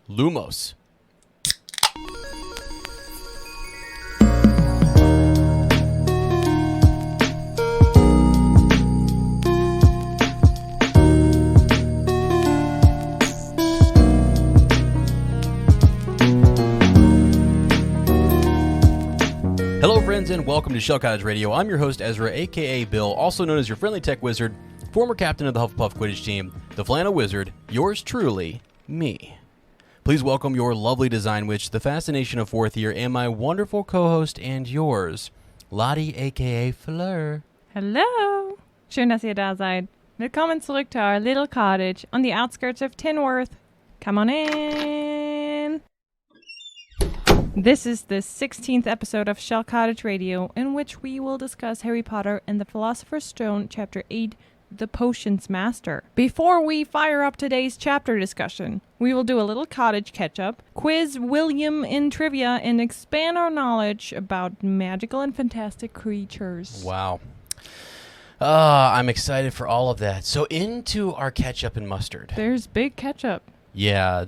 Lumos. Hello, friends, and welcome to Shell Cottage Radio. I'm your host, Ezra, a.k.a. Bill, also known as your friendly tech wizard, former captain of the Hufflepuff Quidditch team, the Flannel Wizard, yours truly, me. Please welcome your lovely design witch, the fascination of fourth year, and my wonderful co-host and yours, Lottie, a.k.a. Fleur. Hallo! Schön, dass ihr da seid. Willkommen zurück to our little cottage on the outskirts of Tinworth. Come on in! This is the 16th episode of Shell Cottage Radio, in which we will discuss Harry Potter and the Philosopher's Stone, Chapter 8, The Potions Master. Before we fire up today's chapter discussion, we will do a little cottage catch-up, quiz William in trivia, and expand our knowledge about magical and fantastic creatures. Wow. I'm excited for all of that. So into our ketchup and mustard. There's big ketchup. Yeah,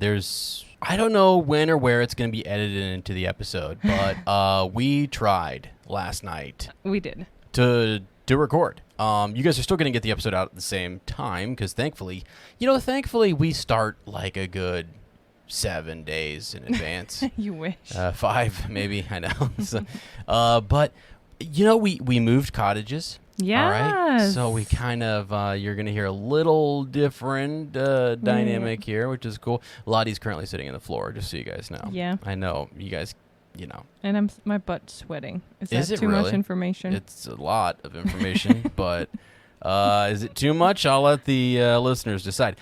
I don't know when or where it's going to be edited into the episode, but we tried last night. We did. To record. You guys are still going to get the episode out at the same time because thankfully we start like a good 7 days in advance. You wish. 5 maybe, I know. But we moved cottages. Yes. All right. So we kind of, you're going to hear a little different dynamic here, which is cool. Lottie's currently sitting on the floor, just so you guys know. Yeah. I know. You guys, And my butt's sweating. Is Is that it too really? much information? It's a lot of information, but is it too much? I'll let the listeners decide.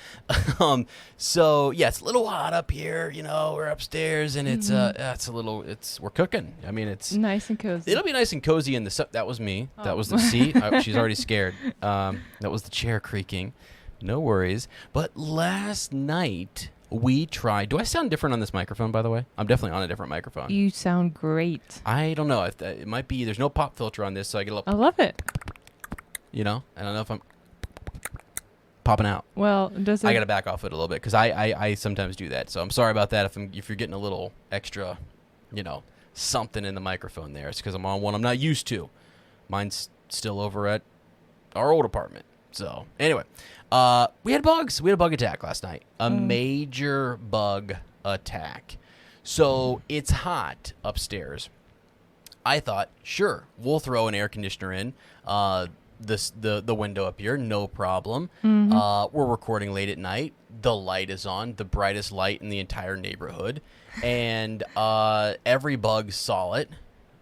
So yeah, it's a little hot up here. We're upstairs, and it's we're cooking. I mean, it's nice and cozy. It'll be nice and cozy in the. That was me. Oh. That was the seat. She's already scared. That was the chair creaking. No worries. But last night we tried. Do I sound different on this microphone, by the way? I'm definitely on a different microphone. You sound great. I don't know. It might be. There's no pop filter on this, so I get a little. I love it. I don't know if I'm popping out. Well, does it? I got to back off it a little bit because I sometimes do that. So I'm sorry about that if you're getting a little extra, something in the microphone there. It's because I'm on one I'm not used to. Mine's still over at our old apartment. So anyway, we had bugs. We had a bug attack last night. A major bug attack. So it's hot upstairs. I thought, sure, we'll throw an air conditioner in. The window up here, no problem. Mm-hmm. We're recording late at night. The light is on, the brightest light in the entire neighborhood, and every bug saw it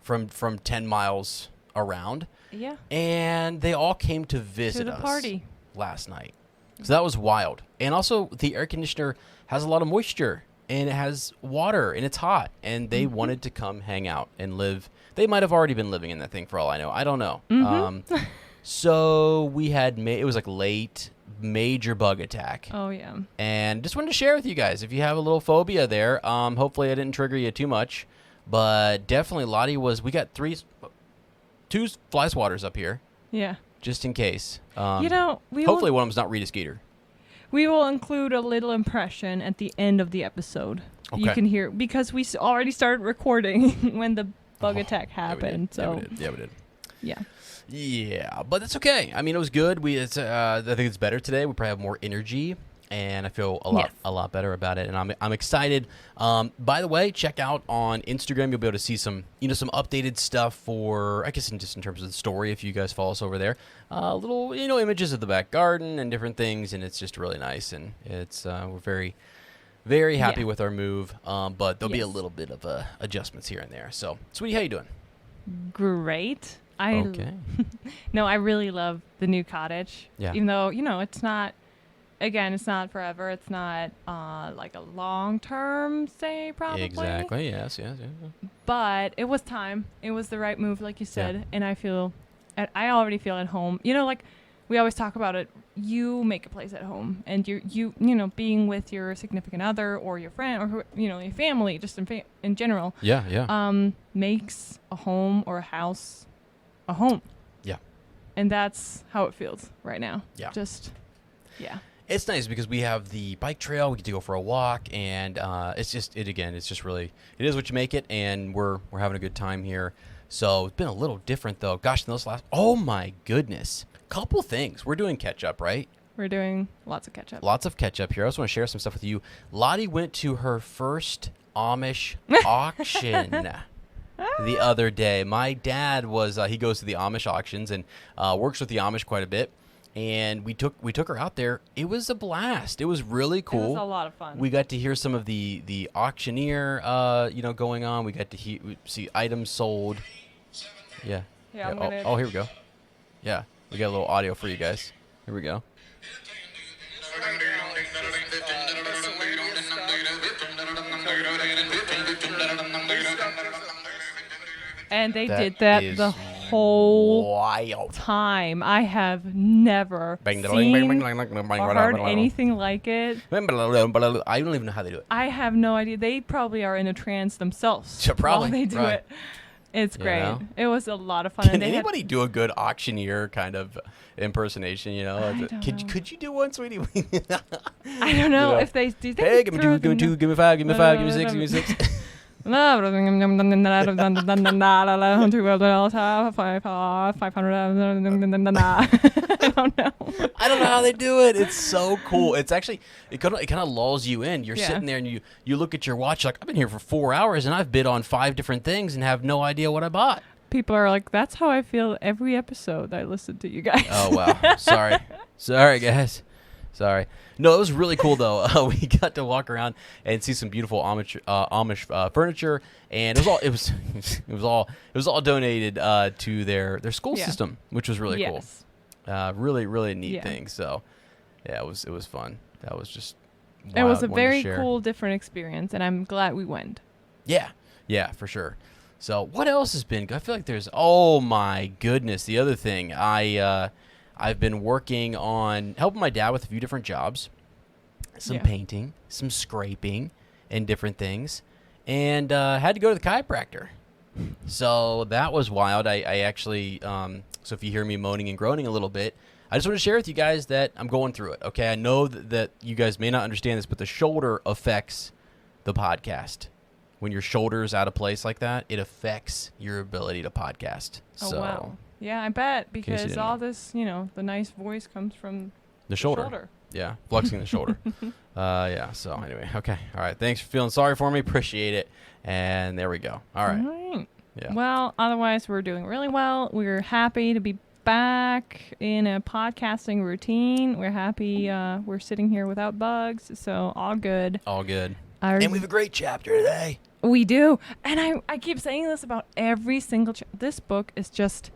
from 10 miles around. Yeah. And they all came to visit the us party last night. So that was wild. And also, the air conditioner has a lot of moisture, and it has water, and it's hot, and they wanted to come hang out and live. They might have already been living in that thing for all I know. I don't know. Mm-hmm. So we had, it was like late, major bug attack. Oh, yeah. And just wanted to share with you guys, if you have a little phobia there, hopefully I didn't trigger you too much. But definitely Lottie we got 2 fly swatters up here. Yeah. Just in case. Hopefully one of them's not Rita Skeeter. We will include a little impression at the end of the episode. Okay. You can hear, because we already started recording when the bug attack happened. Yeah, we did. Yeah. Yeah, but that's okay. I mean, it was good. I think it's better today. We probably have more energy, and I feel a lot better about it. And I'm excited. By the way, check out on Instagram. You'll be able to see some updated stuff for, I guess, just in terms of the story. If you guys follow us over there, little images of the back garden and different things, and it's just really nice. And it's we're very, very happy with our move. But there'll be a little bit of adjustments here and there. So, sweetie, how you doing? Great. Okay. No, I really love the new cottage. Yeah. Even though, it's not, again, it's not forever. It's not like a long-term stay, probably. Exactly. Yes. But it was time. It was the right move, like you said. Yeah. And I already feel at home. Like we always talk about it. You make a place at home, and you being with your significant other or your friend or your family, just in general. Yeah. Makes a home or a house a home. Yeah. And that's how it feels right now. Yeah. Yeah. It's nice because we have the bike trail. We get to go for a walk, and it's just really, it is what you make it, and we're having a good time here. So it's been a little different though. Gosh, in those oh my goodness, couple things. We're doing catch up, right? We're doing lots of catch up. Lots of catch up here. I just want to share some stuff with you. Lottie went to her first Amish auction the other day. My dad was he goes to the Amish auctions and works with the Amish quite a bit. And we took her out there. It was a blast. It was really cool. It was a lot of fun. We got to hear some of the auctioneer going on. We got to see items sold. Yeah. Oh, here we go. Yeah, we got a little audio for you guys. Here we go. And they did that the whole time. I have never seen or heard anything like it. I don't even know how they do it. I have no idea. They probably are in a trance themselves while they do it. It's great. You know? It was a lot of fun. Can anybody do a good auctioneer kind of impersonation? You know, could you do one, sweetie? I don't know if they do. Hey, give me 2, give me 2, give me 5, give me 5, give me 6, give me 6. I don't know. I don't know how they do it. It's so cool. It's actually it kind of lulls you in. You're sitting there and you look at your watch like, I've been here for 4 hours and I've bid on 5 different things and have no idea what I bought. People are like, that's how I feel every episode I listen to you guys. Oh wow. Sorry guys. Sorry. No, it was really cool though. We got to walk around and see some beautiful Amish furniture, and it was all donated to their school system, which was really cool. Really, really neat thing. So, yeah, it was fun. That was just wild. It was a very cool, different experience, and I'm glad we went. Yeah, for sure. So, what else has been? I feel like oh my goodness, the other thing I've been working on helping my dad with a few different jobs, some painting, some scraping, and different things, and had to go to the chiropractor. So that was wild. I actually, so if you hear me moaning and groaning a little bit, I just want to share with you guys that I'm going through it. Okay, I know that you guys may not understand this, but the shoulder affects the podcast. When your shoulder's out of place like that, it affects your ability to podcast. Oh, wow. Yeah, I bet, because all this, the nice voice comes from the shoulder. Yeah, flexing the shoulder. So anyway, okay. All right, thanks for feeling sorry for me. Appreciate it. And there we go. All right. Yeah. Well, otherwise, we're doing really well. We're happy to be back in a podcasting routine. We're happy we're sitting here without bugs, so all good. All good. And we have a great chapter today. We do. And I keep saying this about every single this book is just...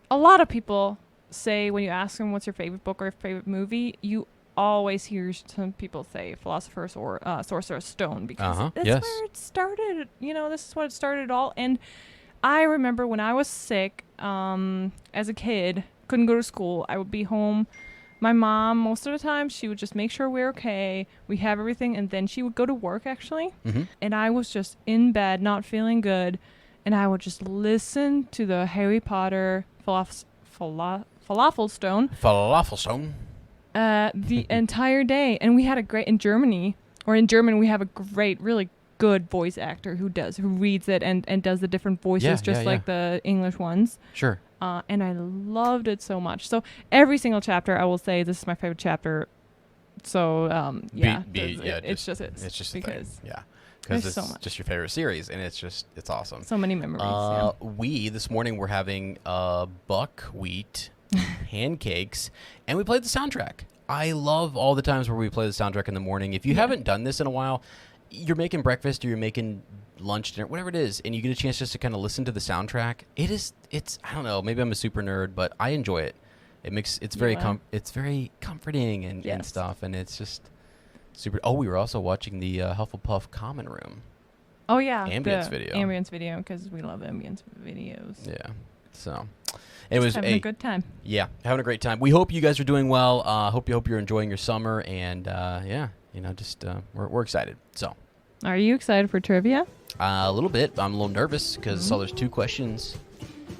A lot of people say when you ask them what's your favorite book or favorite movie, you always hear some people say Philosopher's or Sorcerer's Stone, because that's where it started. This is what it started all. And I remember when I was sick as a kid, couldn't go to school. I would be home. My mom, most of the time, she would just make sure we're okay. We have everything. And then she would go to work, actually. Mm-hmm. And I was just in bed, not feeling good. And I would just listen to the Harry Potter Falafel Stone the entire day. And we had a great in German we have a great, really good voice actor who reads it and does the different voices like the English ones. Sure. And I loved it so much. So every single chapter, I will say this is my favorite chapter. So it's just because because it's so just your favorite series, and it's awesome. So many memories. We this morning were having buckwheat pancakes, and we played the soundtrack. I love all the times where we play the soundtrack in the morning. If you haven't done this in a while, you're making breakfast or you're making lunch, dinner, whatever it is, and you get a chance just to kind of listen to the soundtrack. It's I don't know, maybe I'm a super nerd, but I enjoy it. It's very comforting and stuff, and it's just super. Oh, we were also watching the Hufflepuff Common Room. Oh yeah, ambience video, because we love ambience videos. Yeah, so it was having a good time. Yeah, having a great time. We hope you guys are doing well. Hope you're enjoying your summer, and we're excited. So, are you excited for trivia? A little bit. I'm a little nervous because I saw there's 2 questions,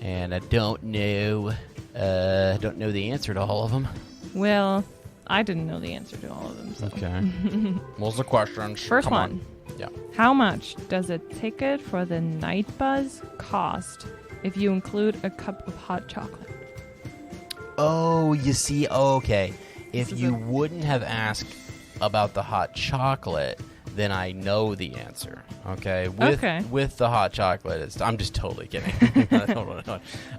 and I don't know the answer to all of them. Well, I didn't know the answer to all of them. So. Okay. What's the question? First Come one. on. Yeah. How much does a ticket for the night buzz cost if you include a cup of hot chocolate? Oh, you see, okay. If you wouldn't have asked about the hot chocolate, then I know the answer. Okay. With the hot chocolate, I'm just totally kidding.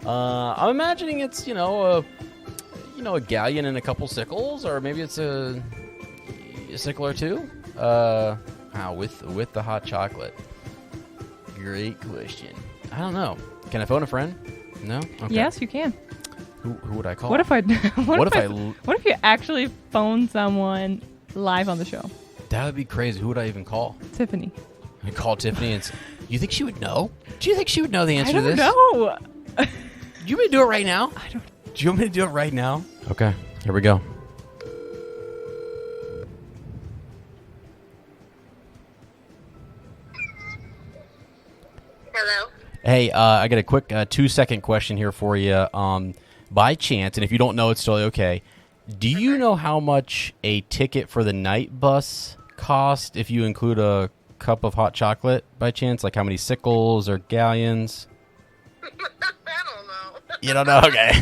I'm imagining it's a galleon and a couple sickles, or maybe it's a sickle or two. With the hot chocolate. Great question. I don't know. Can I phone a friend? No. Okay. Yes, you can. Who would I call? What if you actually phone someone live on the show? That would be crazy. Who would I even call? Tiffany. I call Tiffany and you think she would know? Do you think she would know the answer to this? I don't know. Do you want me to do it right now? I don't. Do you want me to do it right now? Okay. Here we go. Hello. Hey, I got a quick 2-second question here for you. By chance, and if you don't know, it's totally okay. Do you know how much a ticket for the night bus cost if you include a cup of hot chocolate by chance? Like how many sickles or galleons? I don't know. You don't know? Okay.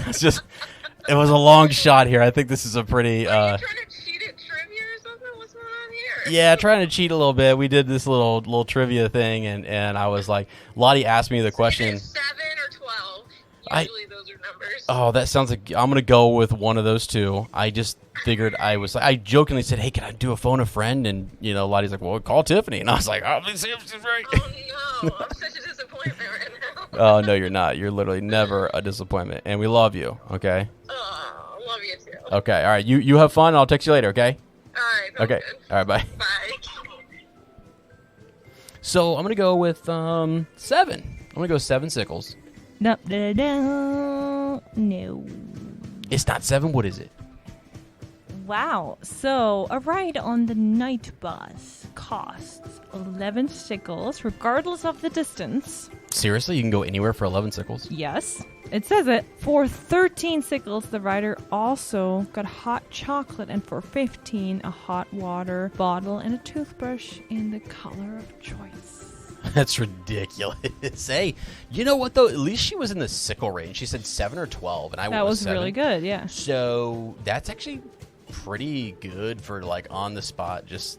It was a long shot here. I think this is a pretty... Are you trying to cheat at trivia or something? What's going on here? Yeah, trying to cheat a little bit. We did this little trivia thing, and I was like... Lottie asked me the question... 7 or 12. Usually those are numbers. Oh, that sounds like... I'm going to go with one of those two. I just figured I jokingly said, hey, can I do a phone a friend? And, Lottie's like, well, call Tiffany. And I was like, oh, let's see if she's right. Oh, no. I'm such a disappointment right now. Oh, no, you're not. You're literally never a disappointment. And we love you, okay? Oh, love you too. Okay, all right. You have fun. I'll text you later, okay? All right. Okay. Good. All right, bye. Bye. So I'm going to go with 7. I'm going to go 7 sickles. No. It's not 7. What is it? Wow. So a ride on the night bus costs 11 sickles, regardless of the distance. Seriously? You can go anywhere for 11 sickles? Yes. It says it. For 13 sickles, the rider also got hot chocolate, and for 15, a hot water bottle and a toothbrush in the color of choice. That's ridiculous. Hey, you know what, though? At least she was in the sickle range. She said 7 or 12, and I That was was 7. really good, yeah. So that's actually pretty good for on the spot. That's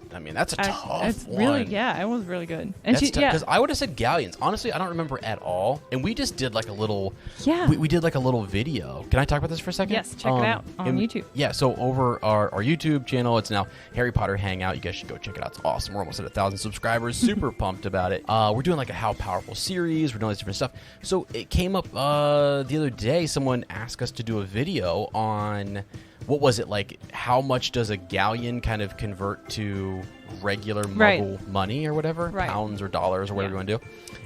a tough it's one. really, yeah, it was really good. And That's because I would have said galleons. Honestly, I don't remember at all. And we just did a little. Yeah. We did a little video. Can I talk about this for a second? Yes, check it out on YouTube. Yeah. So over our YouTube channel, it's now Harry Potter Hangout. You guys should go check it out. It's awesome. We're almost at 1,000 subscribers. Super pumped about it. We're doing a How Powerful series. We're doing all this different stuff. So it came up the other day. Someone asked us to do a video on. What was it how much does a galleon kind of convert to regular Muggle money or whatever? Right. Pounds or dollars or whatever you want to do.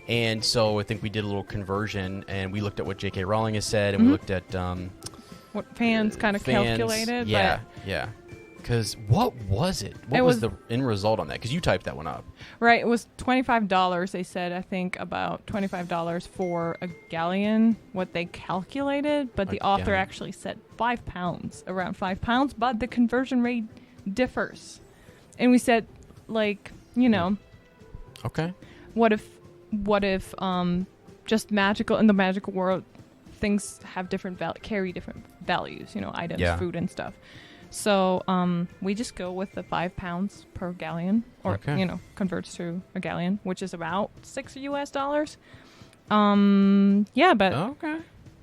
And so I think we did a little conversion, and we looked at what J.K. Rowling has said, and we looked at... what fans kind of calculated. Yeah, yeah. Because what was it? What was the end result on that? Because you typed that one up. Right. It was $25. They said, I think, about $25 for a galleon, what they calculated. But the author actually said 5 pounds, around 5 pounds. But the conversion rate differs. And we said, Okay. What if just magical, in the magical world, things have carry different values, items, food and stuff. So we just go with the 5 pounds per galleon, or converts to a galleon, which is about $6 US. Yeah, but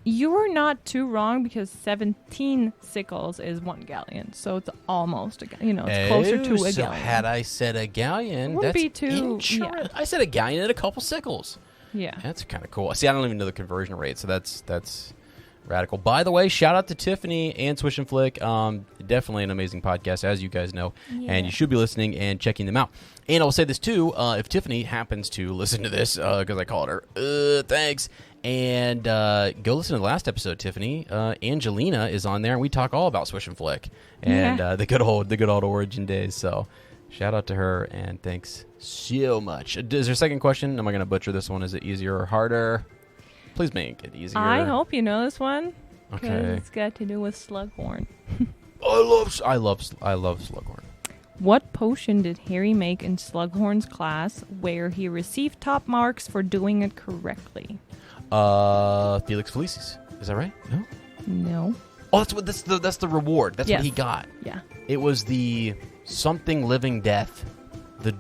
you were not too wrong, because 17 sickles is 1 galleon, so it's almost a it's closer to a so galleon. Had I said a galleon, that's be too. Yeah. I said a galleon and a couple sickles. Yeah, that's kind of cool. See, I don't even know the conversion rate, so that's. Radical. By the way, shout out to Tiffany and Swish and Flick. Definitely an amazing podcast, as you guys know, and you should be listening and checking them out. And I'll say this too: if Tiffany happens to listen to this, because I called her, thanks. And go listen to the last episode, Tiffany. Angelina is on there, and we talk all about Swish and Flick and the good old origin days. So, shout out to her, and thanks so much. Is there a second question? Am I going to butcher this one? Is it easier or harder? Please make it easier. I hope you know this one. Okay. It's got to do with Slughorn. I love Slughorn. What potion did Harry make in Slughorn's class where he received top marks for doing it correctly? Felix Felicis. Is that right? No. No. Oh, that's the reward. That's Yes. what he got. Yeah. It was the something living death. The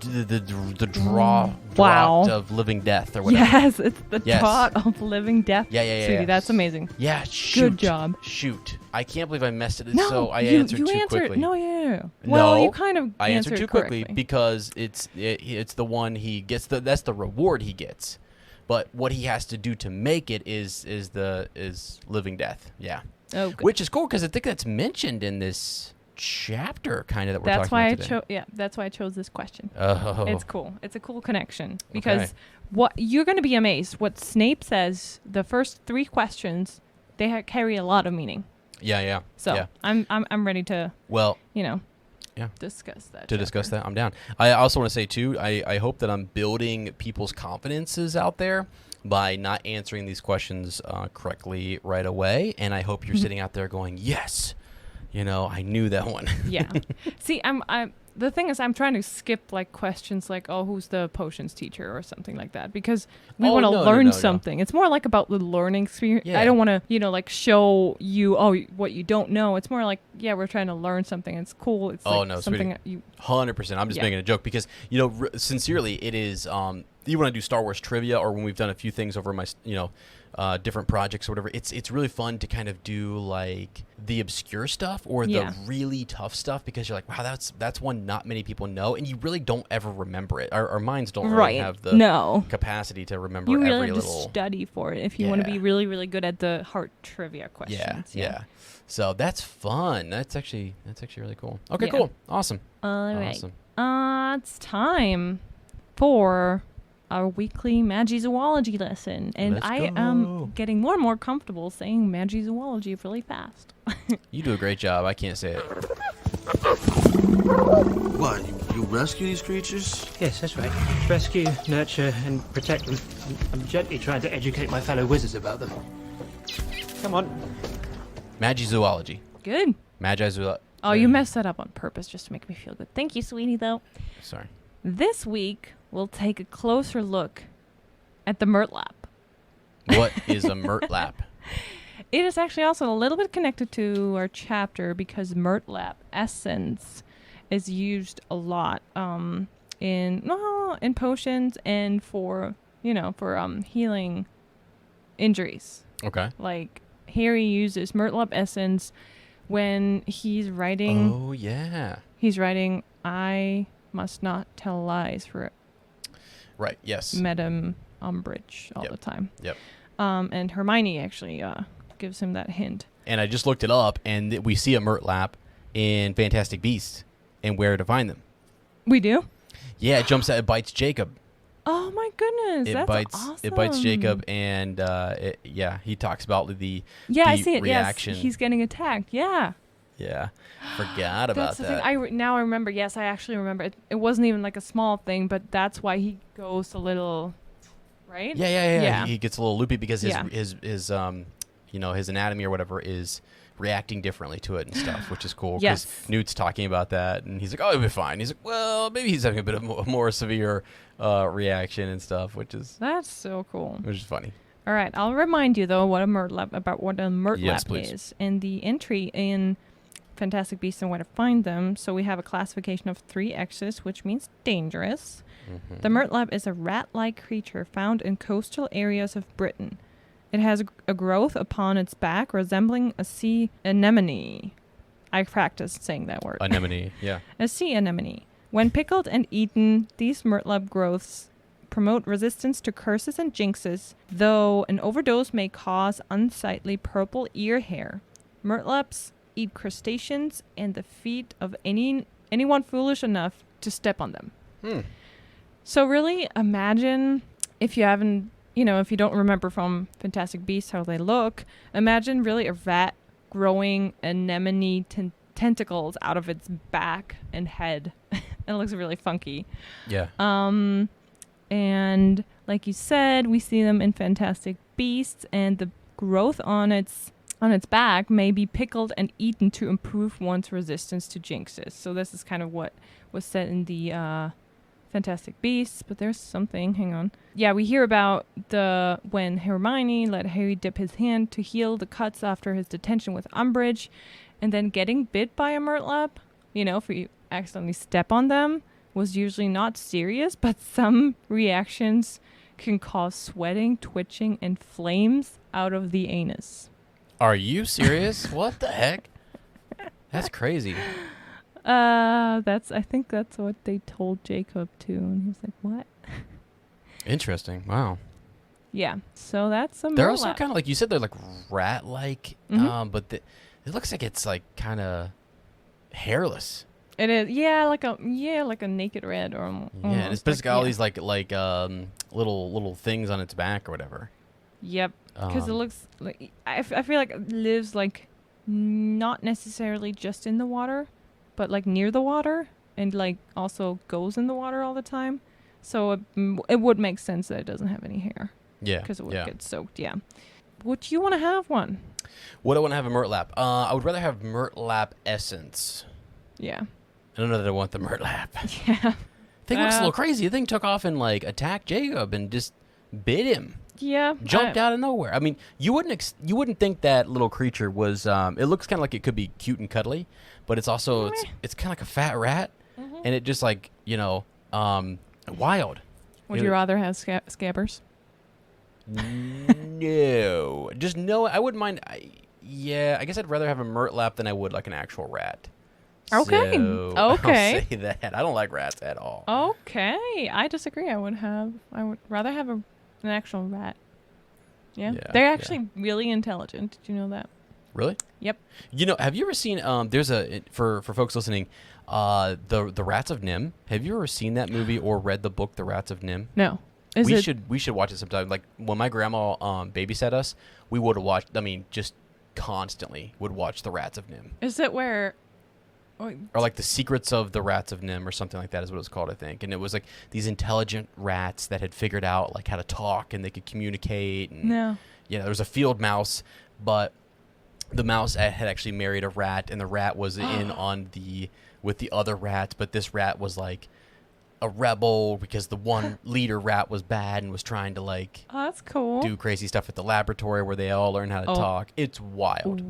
Drought Wow. of living death or whatever. Yes, it's the Yes. Drought of living death. Yeah. Sweetie, that's amazing. Yeah, shoot. Good job. Shoot. I can't believe I messed it. No, So I you answered too answered, quickly. No, yeah. Well, No, you kind of I answered too quickly correctly. because it's the one he gets. That's the reward he gets. But what he has to do to make it is living death. Yeah. Oh, good. Which is cool because I think that's mentioned in this chapter kind of that we're That's talking why about today. that's why I chose this question. Oh. It's cool. It's a cool connection because Okay. what you're going to be amazed. What Snape says, the first 3 questions, they carry a lot of meaning. Yeah. So yeah. I'm ready to Well, yeah to discuss that. discuss that, I'm down. I also want to say too, I hope that I'm building people's confidences out there by not answering these questions correctly right away, and I hope you're sitting out there going, yes, I knew that one. Yeah. See, I'm the thing is I'm trying to skip like questions like, oh, who's the potions teacher or something like that because we Oh, want to no, learn no. something. It's more like about the learning experience. Yeah. I don't want to, like show you what you don't know. It's more like, yeah, we're trying to learn something. It's cool. It's Oh, like no, something sweetie. that you 100%. I'm just Yeah. making a joke because, sincerely, it is, you want to do Star Wars trivia or when we've done a few things over my, different projects or whatever, it's really fun to kind of do like the obscure stuff or Yeah. the really tough stuff because you're like, wow, that's one not many people know, and you really don't ever remember it. Our minds don't really right. have the No. capacity to remember You really every have little. to study for it if you want to Yeah. be really, really good at the heart trivia Yeah, questions. yeah. So that's fun. That's actually really cool. Okay, Yeah. cool, awesome. All right. Awesome. It's time for our weekly Magi Zoology lesson. And Let's I go. am getting more and more comfortable saying Magi Zoology really fast. You do a great job. I can't say it. What, you rescue these creatures? Yes, that's right. Rescue, nurture, and protect them. I'm gently trying to educate my fellow wizards about them. Come on. Magi Zoology. Good. Magi Zoology. Oh, you messed that up on purpose just to make me feel good. Thank you, sweetie, though. Sorry. This week, we'll take a closer look at the Murtlap. What is a Murtlap? It is actually also a little bit connected to our chapter because Murtlap essence is used a lot in potions and for healing injuries. Okay. Like Harry uses Murtlap essence when he's writing. Oh yeah. He's writing, "I must not tell lies" for Right. Yes. Madame Umbridge all Yep. the time. Yep. And Hermione actually gives him that hint. And I just looked it up, and we see a Murtlap in Fantastic Beasts and Where to Find Them. We do? Yeah, it jumps out. It bites Jacob. Oh my goodness, It that's bites. awesome. It bites Jacob, and he talks about the I the see it. reaction. Yes, he's getting attacked. Yeah. Yeah, forgot about That's the that. thing. Now I remember. Yes, I actually remember. It wasn't even like a small thing, but that's why he goes a little, right? Yeah. He gets a little loopy because Yeah. his anatomy or whatever is reacting differently to it and stuff, which is cool. Yes. Newt's talking about that, and he's like, "Oh, it'll be fine." He's like, "Well, maybe he's having a bit of more severe reaction and stuff," which is That's so cool. funny. All right, I'll remind you though what a Murtlap Yes, please. is, and the entry in Fantastic Beasts and Where to Find Them. So we have a classification of 3 X's, which means dangerous. Mm-hmm. The Murtlap is a rat-like creature found in coastal areas of Britain. It has a growth upon its back resembling a sea anemone. I practiced saying that word. Anemone, yeah. A sea anemone. When pickled and eaten, these Murtlap growths promote resistance to curses and jinxes, though an overdose may cause unsightly purple ear hair. Murtlaps eat crustaceans and the feet of anyone foolish enough to step on them. So really imagine, if you haven't, if you don't remember from Fantastic Beasts how they look, imagine really a rat growing anemone tentacles out of its back and head. It looks really funky. Yeah. And like you said, we see them in Fantastic Beasts, and the growth on its on its back may be pickled and eaten to improve one's resistance to jinxes. So this is kind of what was said in the Fantastic Beasts, but there's something, hang on. Yeah, we hear about when Hermione let Harry dip his hand to heal the cuts after his detention with Umbridge, and then getting bit by a murtlap, if you accidentally step on them, was usually not serious, but some reactions can cause sweating, twitching, and flames out of the anus. Are you serious? What the heck? That's crazy. I think that's what they told Jacob too, and he was like, "What?" Interesting. Wow. Yeah. So that's a. They're also kind of like you said. They're like rat-like, Mm-hmm. but it looks like it's like kind of hairless. It is, like a naked red or. Yeah, and it's basically all these like little things on its back or whatever. Yep. Because it looks like I feel like it lives like not necessarily just in the water, but like near the water, and like also goes in the water all the time. So it would make sense that it doesn't have any hair. Yeah. Because it would get soaked. Yeah. Would you want to have one? Would I want to have a murtlap? I would rather have murtlap essence. Yeah. I don't know that I want the murtlap. Yeah. Thing looks a little crazy. The thing took off and like attacked Jacob and just bit him. Yeah. Jumped out of nowhere. I mean, you wouldn't think that little creature was. It looks kind of like it could be cute and cuddly, but it's also it's kind of like a fat rat, and it just like wild. Would you rather have scabbers? No, just no. I wouldn't mind. I guess I'd rather have a murtlap than I would like an actual rat. Okay. So, Okay. I'll say that. I don't like rats at all. Okay. I disagree. I would rather have an actual rat. Yeah. Yeah, They're actually really intelligent. Did you know that? Really? Yep. Have you ever seen? There's for folks listening, the Rats of Nim. Have you ever seen that movie or read the book The Rats of Nim? No. We should watch it sometime. Like when my grandma babysat us, we would have watched. I mean, just constantly would watch The Rats of Nim. Is it where? Or like The Secrets of the Rats of Nim or something like that is what it was called, I think. And it was like these intelligent rats that had figured out like how to talk and they could communicate. And, No. Yeah, there was a field mouse, but the mouse had actually married a rat, and the rat was with the other rats, but this rat was like a rebel because the one leader rat was bad and was trying to like Oh, that's cool. do crazy stuff at the laboratory where they all learn how to talk. It's wild.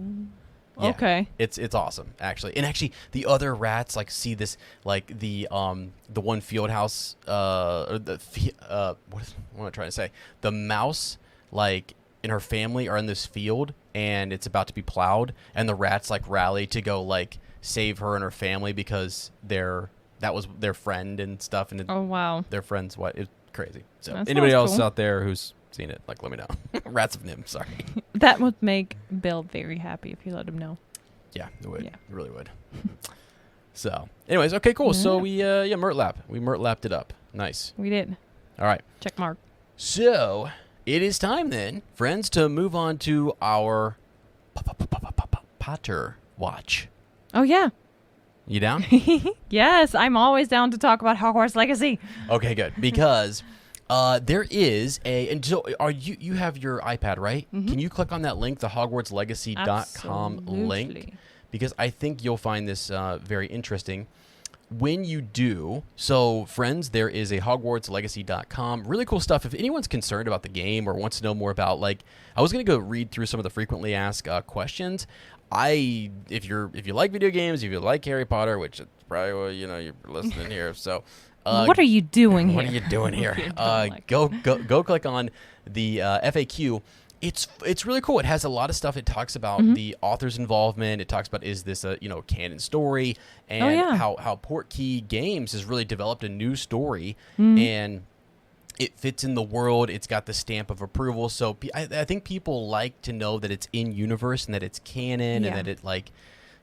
Yeah, okay. It's awesome actually. And actually the other rats like see this like the one field house or what am I trying to say? The mouse like in her family are in this field and it's about to be plowed, and the rats like rally to go like save her and her family because that was their friend and stuff, and Oh wow. their friend's what it's crazy. So That anybody sounds else cool. out there who's seen it, like let me know. Rats of Nim, sorry. That would make Bill very happy if you let him know. Yeah, it would. Yeah. It really would. So, anyways, okay, cool. So we murtlap. We murtlapped it up. Nice. We did. All right. Check mark. So it is time then, friends, to move on to our Potter watch. Oh yeah. You down? Yes, I'm always down to talk about Hogwarts Legacy. Okay, good. Because there is and so you have your iPad, right? Mm-hmm. Can you click on that link, the hogwartslegacy.com link? Absolutely. Because I think you'll find this very interesting. When you do, so friends, there is a hogwartslegacy.com. Really cool stuff. If anyone's concerned about the game or wants to know more about, like, I was going to go read through some of the frequently asked questions. If you like video games, if you like Harry Potter, which is probably what, you're listening here. So, What are you doing here? what are you doing here? You're doing like- Go click on the FAQ. It's really cool. It has a lot of stuff. It talks about the author's involvement. It talks about, is this a canon story, and how Portkey Games has really developed a new story, and it fits in the world. It's got the stamp of approval. So I think people like to know that it's in universe and that it's canon, and that it like,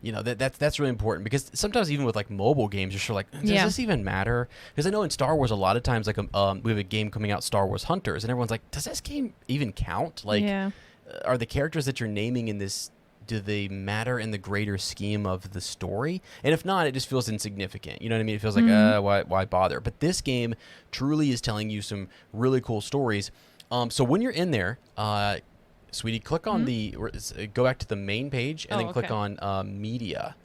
that's really important, because sometimes even with like mobile games, you're sure like, does this even matter? Because I know in Star Wars a lot of times, like we have a game coming out, Star Wars Hunters, and everyone's like, does this game even count? Like, are the characters that you're naming in this, do they matter in the greater scheme of the story? And if not, it just feels insignificant. You know what I mean? It feels like, why bother? But this game truly is telling you some really cool stories. So when you're in there, Sweetie, click on go back to the main page and then click okay. on media.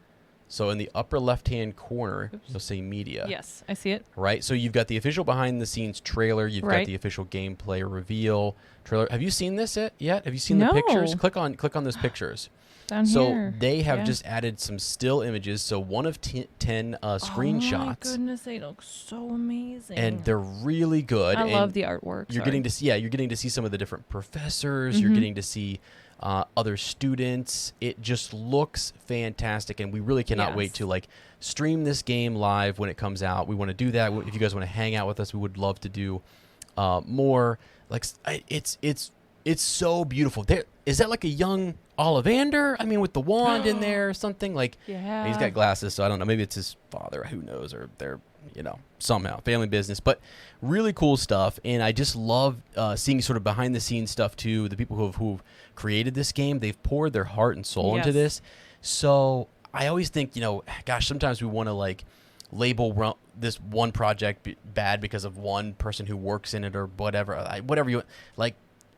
So in the upper left-hand corner, you'll say media. Yes, I see it. Right? So you've got the official behind-the-scenes trailer. You've got the official gameplay reveal trailer. Have you seen this yet? Have you seen the pictures? Click on those pictures. Down so here. They have just added some still images. So one of 10 screenshots. Oh my goodness, they look so amazing. And they're really good. I love the artwork. You're getting to see, you're getting to see some of the different professors. You're getting to see other students. It just looks fantastic, and we really cannot wait to stream this game live when it comes out. We want to do that. If you guys want to hang out with us, we would love to do more. It's so beautiful. Is that like a young Ollivander? I mean, with the wand in there or something Yeah. He's got glasses, so I don't know. Maybe it's his father. Who knows? Or they're somehow family business. But really cool stuff, and I just love seeing sort of behind the scenes stuff too. The people who've created this game, they've poured their heart and soul into this. So I always think, gosh, sometimes we want to label this one project bad because of one person who works in it or whatever. Whatever you like.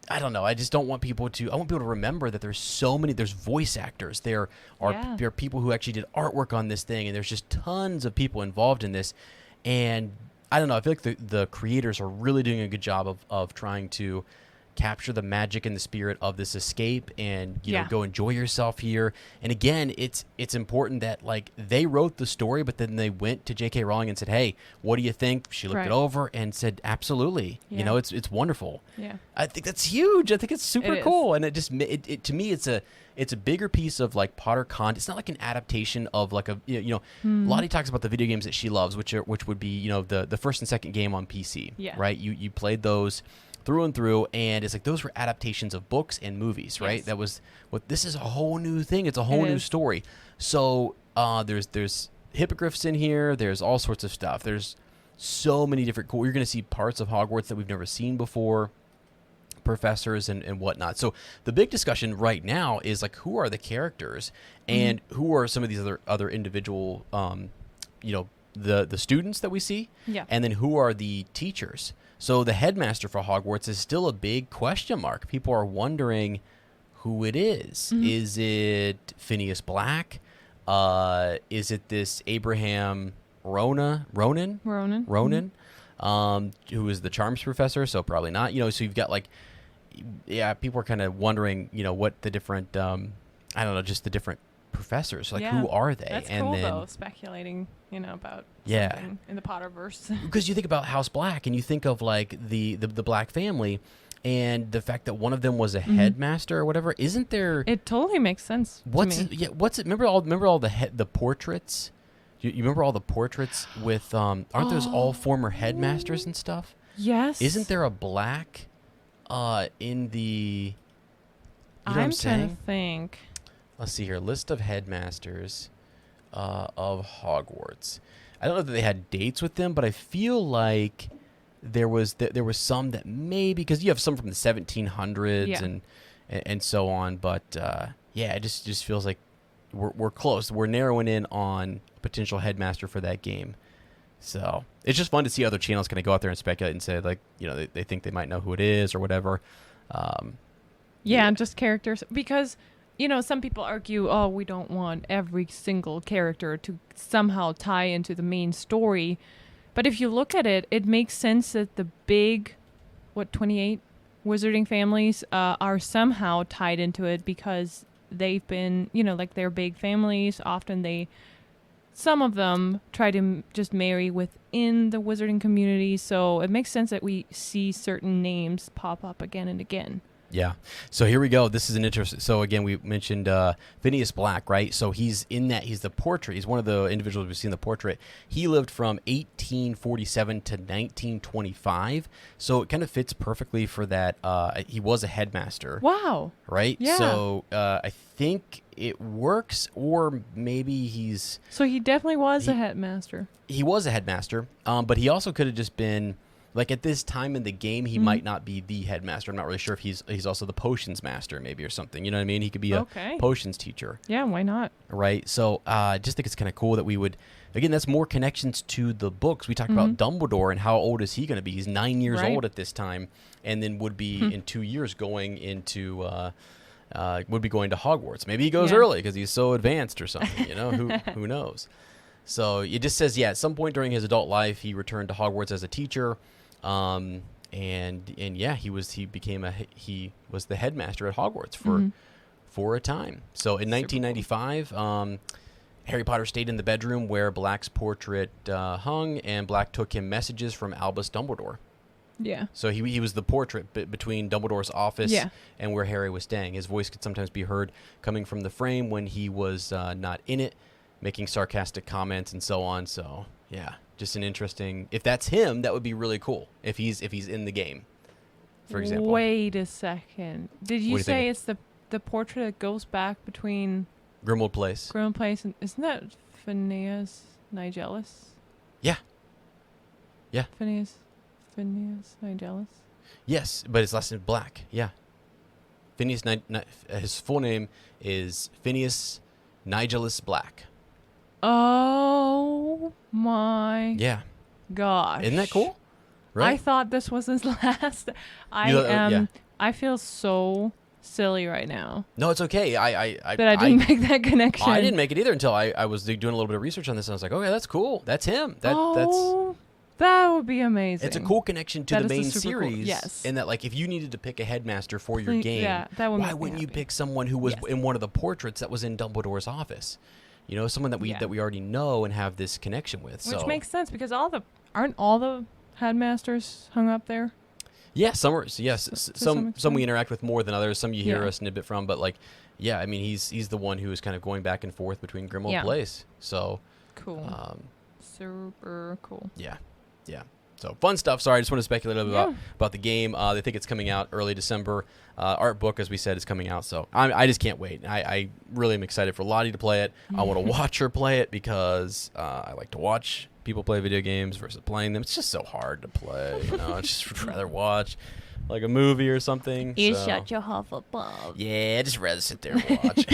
I don't know. I just don't want people to. I want people to remember that there's so many. There's voice actors. There are people who actually did artwork on this thing, and there's just tons of people involved in this. And I don't know. I feel like the creators are really doing a good job of trying to capture the magic and the spirit of this escape, and go enjoy yourself here. And again, it's important that they wrote the story, but then they went to J.K. Rowling and said, "Hey, what do you think?" She looked it over and said, "Absolutely." Yeah. It's wonderful. Yeah. I think that's huge. I think it's super cool, and it just to me it's a bigger piece of Potter content. It's not like an adaptation of Lottie talks about the video games that she loves, which would be the first and second game on PC. Yeah. Right. You played those through and through, and it's those were adaptations of books and movies, right? That was what this is a whole new thing. It's a whole new story. So there's hippogriffs in here. There's all sorts of stuff. There's so many different cool. You're going to see parts of Hogwarts that we've never seen before, professors and whatnot. So the big discussion right now is who are the characters and who are some of these other individual, the students that we see, and then who are the teachers. So the headmaster for Hogwarts is still a big question mark. People are wondering who it is. Is it Phineas Black? Is it this Abraham Ronan? Who is the charms professor? So probably not. So you've got people are kind of wondering, what the different, just the different professors, who are they? That's and cool, then, though, speculating, about something in the Potterverse. Because you think about House Black, and you think of the Black family, and the fact that one of them was a headmaster or whatever. Isn't there? It totally makes sense. What's to me. it? Yeah. What's it? Remember all the portraits? You remember all the portraits with aren't those all former headmasters and stuff? Yes. Isn't there a Black in the? I'm trying to think. Let's see here. List of headmasters of Hogwarts. I don't know that they had dates with them, but I feel like there was some that maybe, because you have some from the 1700s and so on. But it just feels like we're close. We're narrowing in on potential headmaster for that game. So it's just fun to see other channels kind of go out there and speculate and say they think they might know who it is or whatever. Just characters, because some people argue, we don't want every single character to somehow tie into the main story. But if you look at it, it makes sense that the big, 28 wizarding families are somehow tied into it, because they've been, they're big families. Often some of them try to just marry within the wizarding community. So it makes sense that we see certain names pop up again and again. Yeah. So here we go. This is an interesting. So again, we mentioned Phineas Black, right? So he's the portrait. He's one of the individuals we've seen the portrait. He lived from 1847 to 1925. So it kind of fits perfectly for that. He was a headmaster. Wow. Right? Yeah. So I think it works, or maybe he's... So he definitely was a headmaster. He was a headmaster, but he also could have just been... Like at this time in the game, he might not be the headmaster. I'm not really sure if he's also the potions master, maybe, or something. You know what I mean? He could be a potions teacher. Yeah, why not? Right. So I just think it's kind of cool that we would. Again, that's more connections to the books. We talked about Dumbledore and how old is he going to be? He's 9 years old at this time, and then would be in 2 years going into would be going to Hogwarts. Maybe he goes early because he's so advanced or something. You know, who knows? So it just says, at some point during his adult life, he returned to Hogwarts as a teacher. And he was the headmaster at Hogwarts for a time. So in 1995, Harry Potter stayed in the bedroom where Black's portrait hung, and Black took him messages from Albus Dumbledore. Yeah. So he was the portrait between Dumbledore's office and where Harry was staying. His voice could sometimes be heard coming from the frame when he was not in it, making sarcastic comments and so on. So yeah. Just an interesting. If that's him, that would be really cool. If he's in the game, for example. Wait a second. Did you say it's the portrait that goes back between Grimmauld Place? Grimmauld Place, and isn't that Phineas Nigellus? Yeah. Yeah. Phineas Nigellus. Yes, but his last name is Black. Yeah. Phineas. His full name is Phineas Nigellus Black. Oh my gosh. Isn't that cool? Right? I thought this was his last. I feel so silly right now. No, it's okay. I didn't make that connection. I didn't make it either until I was doing a little bit of research on this, and I was like, okay, that's cool. That's him. That would be amazing. It's a cool connection to the main series. Cool. Yes. And that, like, if you needed to pick a headmaster for your game, why wouldn't you pick someone who was in one of the portraits that was in Dumbledore's office? You know, someone that we already know and have this connection with. Which makes sense because aren't all the headmasters hung up there? Yeah, some we interact with more than others. Some you hear a snippet from, but I mean, he's the one who is kind of going back and forth between Grimmauld Place. So cool, super cool. Yeah. So fun stuff. Sorry, I just want to speculate a little bit about the game. They think it's coming out early December. Art book, as we said, is coming out. So I just can't wait. I really am excited for Lottie to play it. I want to watch her play it because I like to watch people play video games versus playing them. It's just so hard to play. You know, I just rather watch like a movie or something. Shut your Hufflepuff. Yeah, I just rather sit there and watch.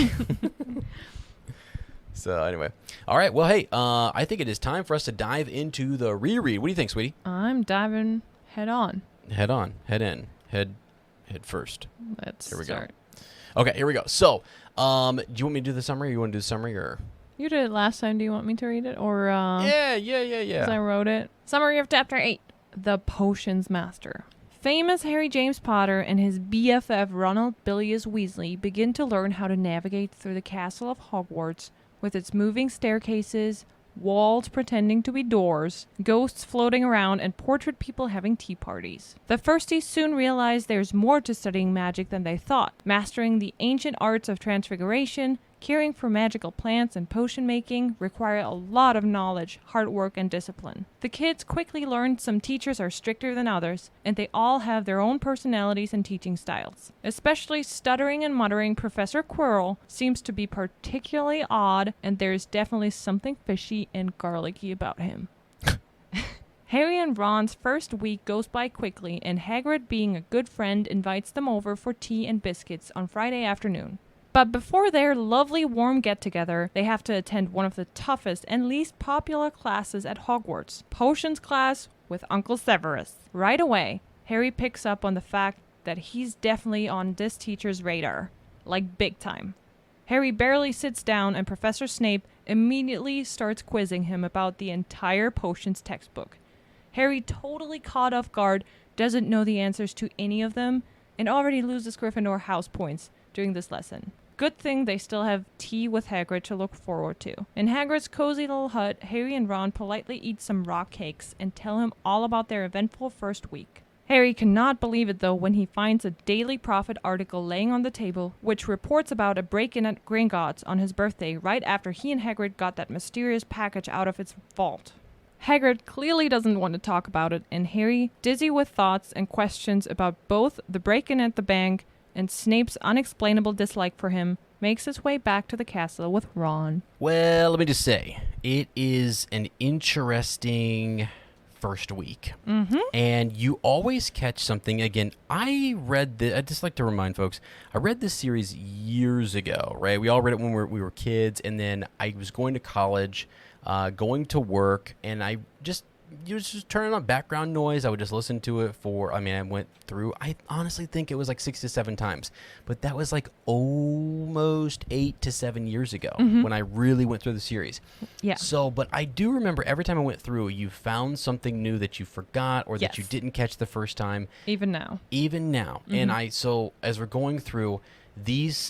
So anyway, all right. Well, hey, I think it is time for us to dive into the reread. What do you think, sweetie? I'm diving head on. Head on. Head in. Head first. Here we go. Okay, here we go. So, do you want me to do the summary? Or you want to do the summary, or you did it last time? Do you want me to read it, or Yeah. Because I wrote it. Summary of Chapter 8: The Potions Master. Famous Harry James Potter and his BFF Ronald Bilious Weasley begin to learn how to navigate through the castle of Hogwarts with its moving staircases, walls pretending to be doors, ghosts floating around, and portrait people having tea parties. The firsties soon realize there's more to studying magic than they thought, mastering the ancient arts of transfiguration, caring for magical plants, and potion making require a lot of knowledge, hard work, and discipline. The kids quickly learn some teachers are stricter than others, and they all have their own personalities and teaching styles. Especially stuttering and muttering Professor Quirrell seems to be particularly odd, and there's definitely something fishy and garlicky about him. Harry and Ron's first week goes by quickly, and Hagrid, being a good friend, invites them over for tea and biscuits on Friday afternoon. But before their lovely warm get-together, they have to attend one of the toughest and least popular classes at Hogwarts, Potions class with Uncle Severus. Right away, Harry picks up on the fact that he's definitely on this teacher's radar, like big time. Harry barely sits down, and Professor Snape immediately starts quizzing him about the entire Potions textbook. Harry, totally caught off guard, doesn't know the answers to any of them, and already loses Gryffindor house points during this lesson. Good thing they still have tea with Hagrid to look forward to. In Hagrid's cozy little hut, Harry and Ron politely eat some rock cakes and tell him all about their eventful first week. Harry cannot believe it, though, when he finds a Daily Prophet article laying on the table, which reports about a break-in at Gringotts on his birthday right after he and Hagrid got that mysterious package out of its vault. Hagrid clearly doesn't want to talk about it, and Harry, dizzy with thoughts and questions about both the break-in at the bank and Snape's unexplainable dislike for him, makes his way back to the castle with Ron. Well, let me just say, it is an interesting first week. And you always catch something. Again, I just like to remind folks, I read this series years ago, right? We all read it when we were kids, and then I was going to college, going to work, and I just turning on background noise. I would just listen to it I went through, I honestly think it was like 6 to 7 times, but that was like almost 8 to 7 years ago when I really went through the series. Yeah. So, but I do remember every time I went through, you found something new that you forgot or that you didn't catch the first time. Even now. And so as we're going through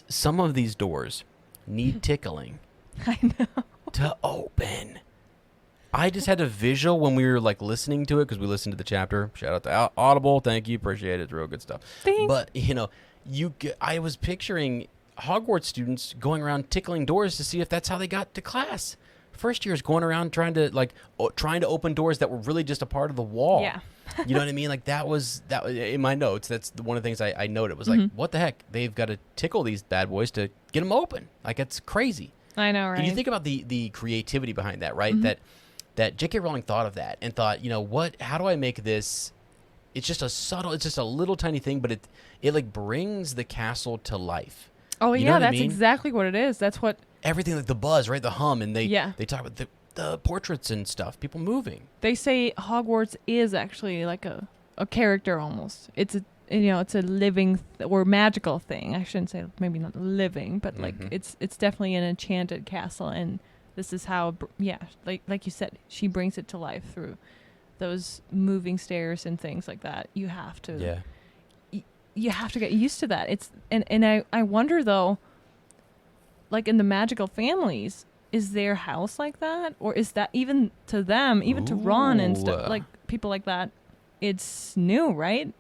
some of these doors need tickling. I know. To open. I just had a visual when we were like listening to it because we listened to the chapter. Shout out to Audible. Thank you. Appreciate it. It's real good stuff. Thanks. But, I was picturing Hogwarts students going around tickling doors to see if that's how they got to class. First years going around trying to open doors that were really just a part of the wall. Yeah. You know what I mean? Like that was in my notes. That's one of the things I noted was like, what the heck? They've got to tickle these bad boys to get them open. Like it's crazy. I know, right? And you think about the creativity behind that, right? That J.K. Rowling thought of that and thought, how do I make this? It's just a little tiny thing, but it like brings the castle to life. Oh, you know what I that's mean? Exactly what it is. That's what everything, like the buzz, right? The hum, and they talk about the portraits and stuff, people moving. They say Hogwarts is actually like a character almost. It's a living or magical thing. I shouldn't say maybe not living, but like it's definitely an enchanted castle, and this is how, like you said, she brings it to life through those moving stairs and things like that. You have to, you have to get used to that. It's and I wonder though, like in the magical families, is their house like that, or is that even to them, even to Ron and stuff, like people like that, it's new, right?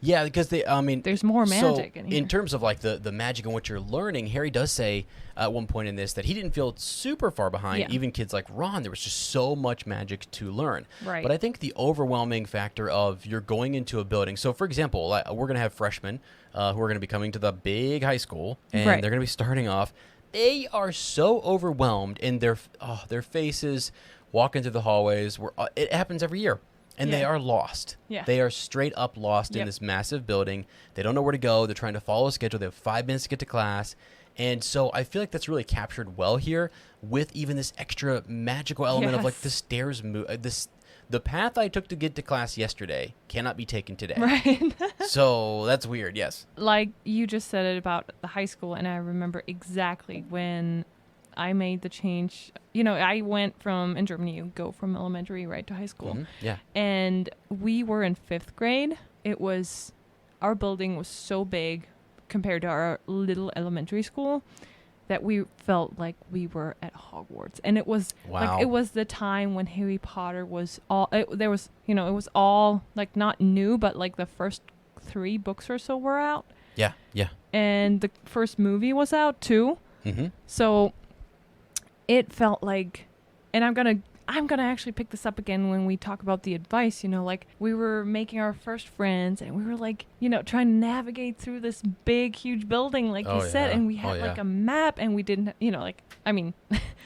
Yeah, because there's more magic in here. In terms of like the magic and what you're learning, Harry does say at one point in this that he didn't feel super far behind. Yeah. Even kids like Ron, there was just so much magic to learn. Right. But I think the overwhelming factor of you're going into a building. So, for example, we're going to have freshmen who are going to be coming to the big high school, and they're going to be starting off. They are so overwhelmed in their faces, walking through the hallways. It happens every year. And they are lost. Yeah. They are straight up lost in this massive building. They don't know where to go. They're trying to follow a schedule. They have 5 minutes to get to class. And so I feel like that's really captured well here with even this extra magical element of like the stairs move. The path I took to get to class yesterday cannot be taken today. Right. So that's weird, yes. Like you just said it about the high school, and I remember exactly when I made the change. I went in Germany, you go from elementary right to high school. Mm-hmm. Yeah. And we were in 5th grade. Our building was so big compared to our little elementary school that we felt like we were at Hogwarts. And it was like, it was the time when Harry Potter was it was all like not new, but like the first 3 books or so were out. Yeah. Yeah. And the first movie was out too. Mm-hmm. So it felt like, and I'm gonna actually pick this up again when we talk about the advice, like we were making our first friends and we were like, trying to navigate through this big, huge building, like you said, and we had like a map, and we didn't,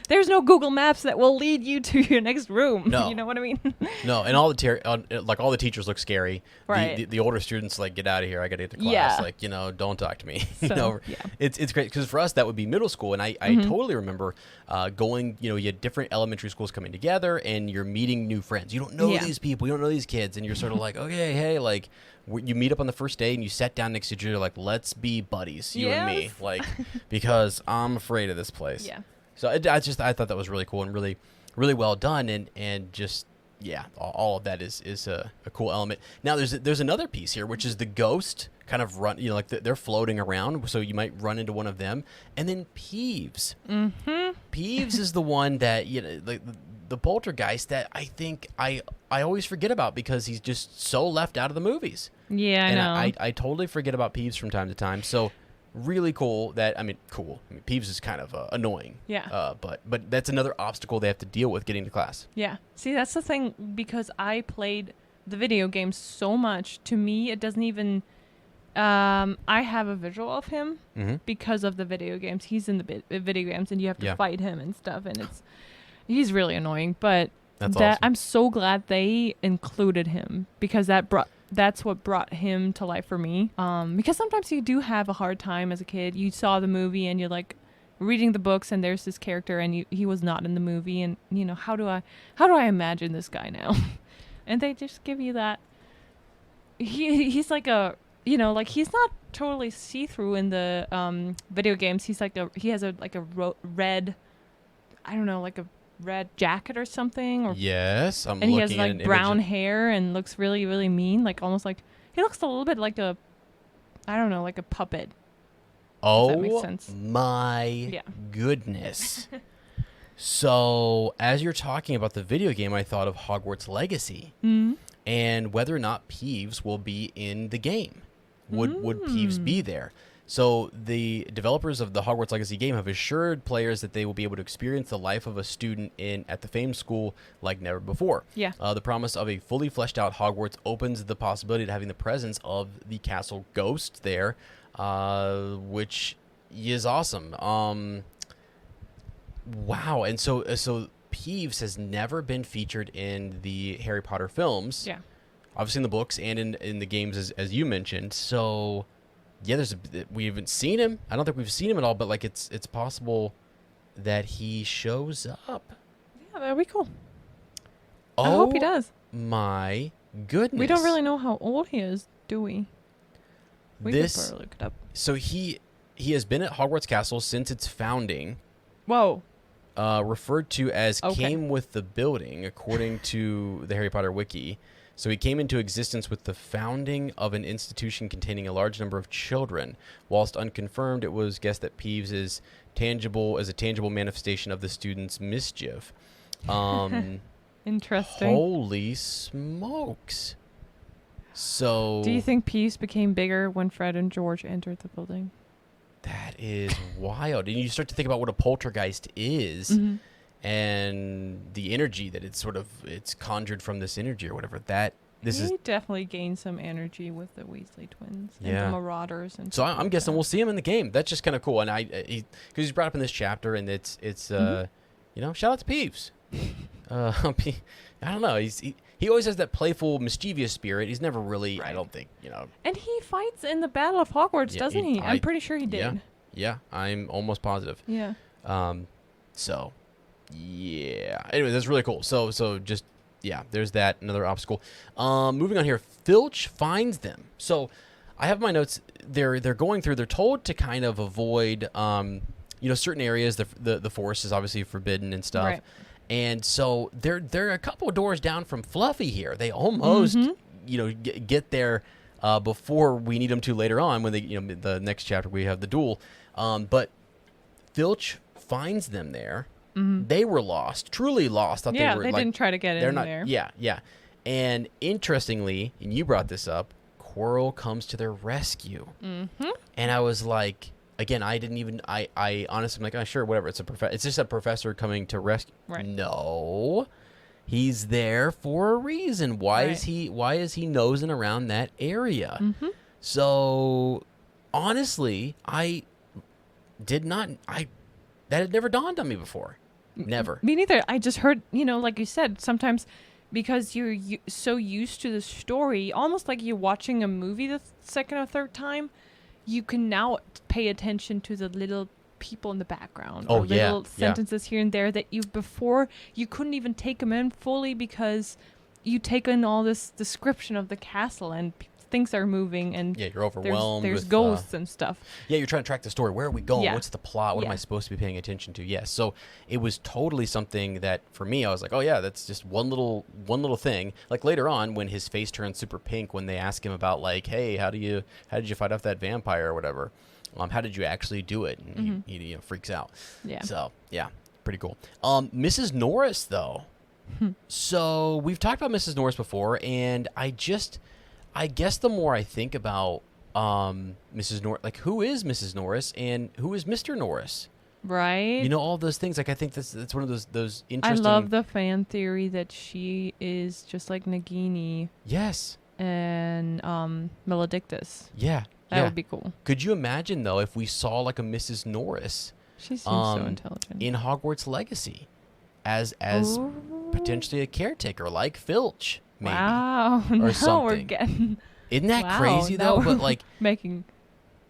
there's no Google Maps that will lead you to your next room. No. You know what I mean? No, and all the teachers look scary. Right. The older students like, get out of here. I got to get to class. Yeah. Like, don't talk to me. So, It's great because for us that would be middle school, and I totally remember going. You had different elementary schools coming together, and you're meeting new friends. You don't know these people. You don't know these kids, and you're sort of like, okay, hey, like. You meet up on the first day and you sat down next to each other like, let's be buddies, you and me, like, because I'm afraid of this place. Yeah. So I thought that was really cool and really, really well done, and just all of that is a cool element. Now there's another piece here, which is the ghost kind of run, like they're floating around, so you might run into one of them, and then Peeves. Mm-hmm. Peeves is the one that like the poltergeist that I think I always forget about because he's just so left out of the movies. Yeah, I know. I totally forget about Peeves from time to time. So really cool that Peeves is kind of annoying. Yeah. But that's another obstacle they have to deal with getting to class. Yeah. See, that's the thing, because I played the video games so much. To me, it doesn't even. I have a visual of him because of the video games. He's in the video games, and you have to fight him and stuff, and he's really annoying. But That's awesome. I'm so glad they included him, because that's what brought him to life for me. Because sometimes you do have a hard time as a kid. You saw the movie and you're like reading the books, and there's this character, and he was not in the movie, and how do I imagine this guy now? And they just give you that. He's like a like he's not totally see-through in the video games. He's like he has a red, I don't know, like a red jacket or something, or yes, and he has like brown hair and looks really, really mean, like almost like he looks a little bit like a, I don't know, like a puppet. Oh, that makes sense. My goodness. So as you're talking about the video game, I thought of Hogwarts Legacy, and whether or not Peeves will be in the game. Would Peeves be there? So the developers of the Hogwarts Legacy game have assured players that they will be able to experience the life of a student at the famed school like never before. Yeah. The promise of a fully fleshed out Hogwarts opens the possibility of having the presence of the castle ghost there, which is awesome. Wow. And so Peeves has never been featured in the Harry Potter films. Yeah. Obviously in the books and in the games, as you mentioned. So yeah, we haven't seen him. I don't think we've seen him at all, but like it's possible that he shows up. Yeah, that'd be cool. I hope he does. My goodness. We don't really know how old he is, do we? We could probably look it up. So he has been at Hogwarts Castle since its founding. Whoa. Referred to as came with the building, according to the Harry Potter wiki. So he came into existence with the founding of an institution containing a large number of children. Whilst unconfirmed, it was guessed that Peeves is a tangible manifestation of the students' mischief. Interesting. Holy smokes. So do you think Peeves became bigger when Fred and George entered the building? That is wild. And you start to think about what a poltergeist is. And the energy that it's conjured from this energy or whatever. He definitely gained some energy with the Weasley twins and the Marauders and. So I'm guessing we'll see him in the game. That's just kind of cool. And because he's brought up in this chapter, and it's shout out to Peeves. I don't know. He always has that playful, mischievous spirit. He's never really, I don't think, And he fights in the Battle of Hogwarts, doesn't he? I'm pretty sure he did. Yeah, I'm almost positive. Yeah. So. Yeah. Anyway, that's really cool. So just there's that, another obstacle. Moving on here, Filch finds them. So I have my notes. They're going through. They're told to kind of avoid certain areas. The forest is obviously forbidden and stuff. Right. And so they're a couple of doors down from Fluffy here. They almost get there before we need them to later on when they the next chapter we have the duel. But Filch finds them there. They were lost, truly lost. They didn't try to get in there. Yeah. And interestingly, and you brought this up, Quirrell comes to their rescue. And I was like, again, I honestly am like, oh, sure, whatever. It's just a professor coming to rescue. Right. No, he's there for a reason. Why is he nosing around that area? So honestly, that had never dawned on me before. Never. Me neither. I just heard, like you said, sometimes because you're so used to the story, almost like you're watching a movie the second or third time, you can now pay attention to the little people in the background or little sentences here and there that before you couldn't even take them in fully because you take in all this description of the castle and things are moving and you're overwhelmed. There's ghosts and stuff. Yeah, you're trying to track the story. Where are we going? Yeah. What's the plot? What am I supposed to be paying attention to? Yes. So it was totally something that for me, I was like, oh yeah, that's just one little thing. Like later on when his face turns super pink when they ask him about like, hey, how did you fight off that vampire or whatever? How did you actually do it? And he freaks out. Yeah. So yeah, pretty cool. Mrs. Norris though. So we've talked about Mrs. Norris before, and I guess the more I think about Mrs. Norris, like who is Mrs. Norris and who is Mr. Norris? Right. All those things. Like I think that's one of those interesting. I love the fan theory that she is just like Nagini. Yes. And Maledictus. Yeah. That would be cool. Could you imagine though if we saw like a Mrs. Norris? She seems so intelligent. In Hogwarts Legacy, as potentially a caretaker like Filch, maybe. Wow. Or Now we're something. getting Isn't that wow, crazy now though? we're But like, making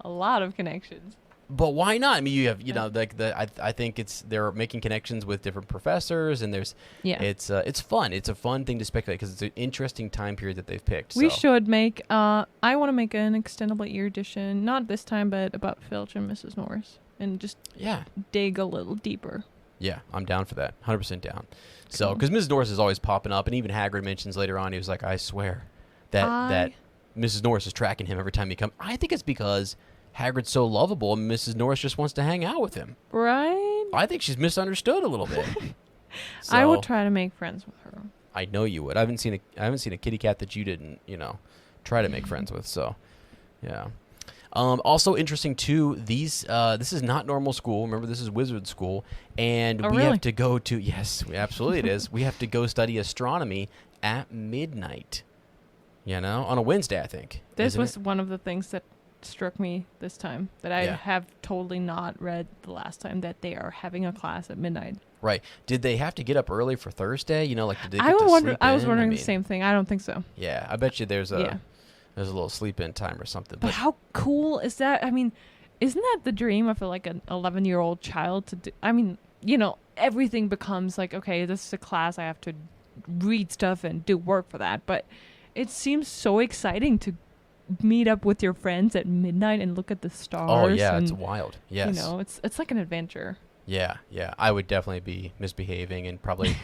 a lot of connections. but why not? I mean, you have, like I think they're making connections with different professors, and it's fun. It's a fun thing to speculate because it's an interesting time period that they've picked. We so. should make. I want to make an extendable year edition, not this time, but about Filch and Mrs. Norris, and just dig a little deeper. Yeah, I'm down for that. 100% down. So, Cool. because Mrs. Norris is always popping up, and even Hagrid mentions later on, he was like, I swear that Mrs. Norris is tracking him every time he comes. I think it's because Hagrid's so lovable, and Mrs. Norris just wants to hang out with him. Right? I think she's misunderstood a little bit. I would So, try to make friends with her. I know you would. I haven't seen a kitty cat that you didn't, try to make friends with. So, yeah. Also interesting too. This is not normal school. Remember, this is wizard school, and we really? have to go to. Yes, absolutely it is. We have to go study astronomy at midnight. On a Wednesday, I think. This isn't was it? one of the things that struck me this time that I Yeah. have totally not read the last time, that they are having a class at midnight. Right. Did they have to get up early for Thursday? Did they get I to was sleep I was in? wondering mean, the same thing. I don't think so. Yeah, I bet you there's a Yeah. little sleep-in time or something. But how cool is that? I mean, isn't that the dream of an 11-year-old child to do? I mean, everything becomes like, okay, this is a class. I have to read stuff and do work for that. But it seems so exciting to meet up with your friends at midnight and look at the stars. Oh yeah, and, it's wild. Yes. It's like an adventure. Yeah. I would definitely be misbehaving and probably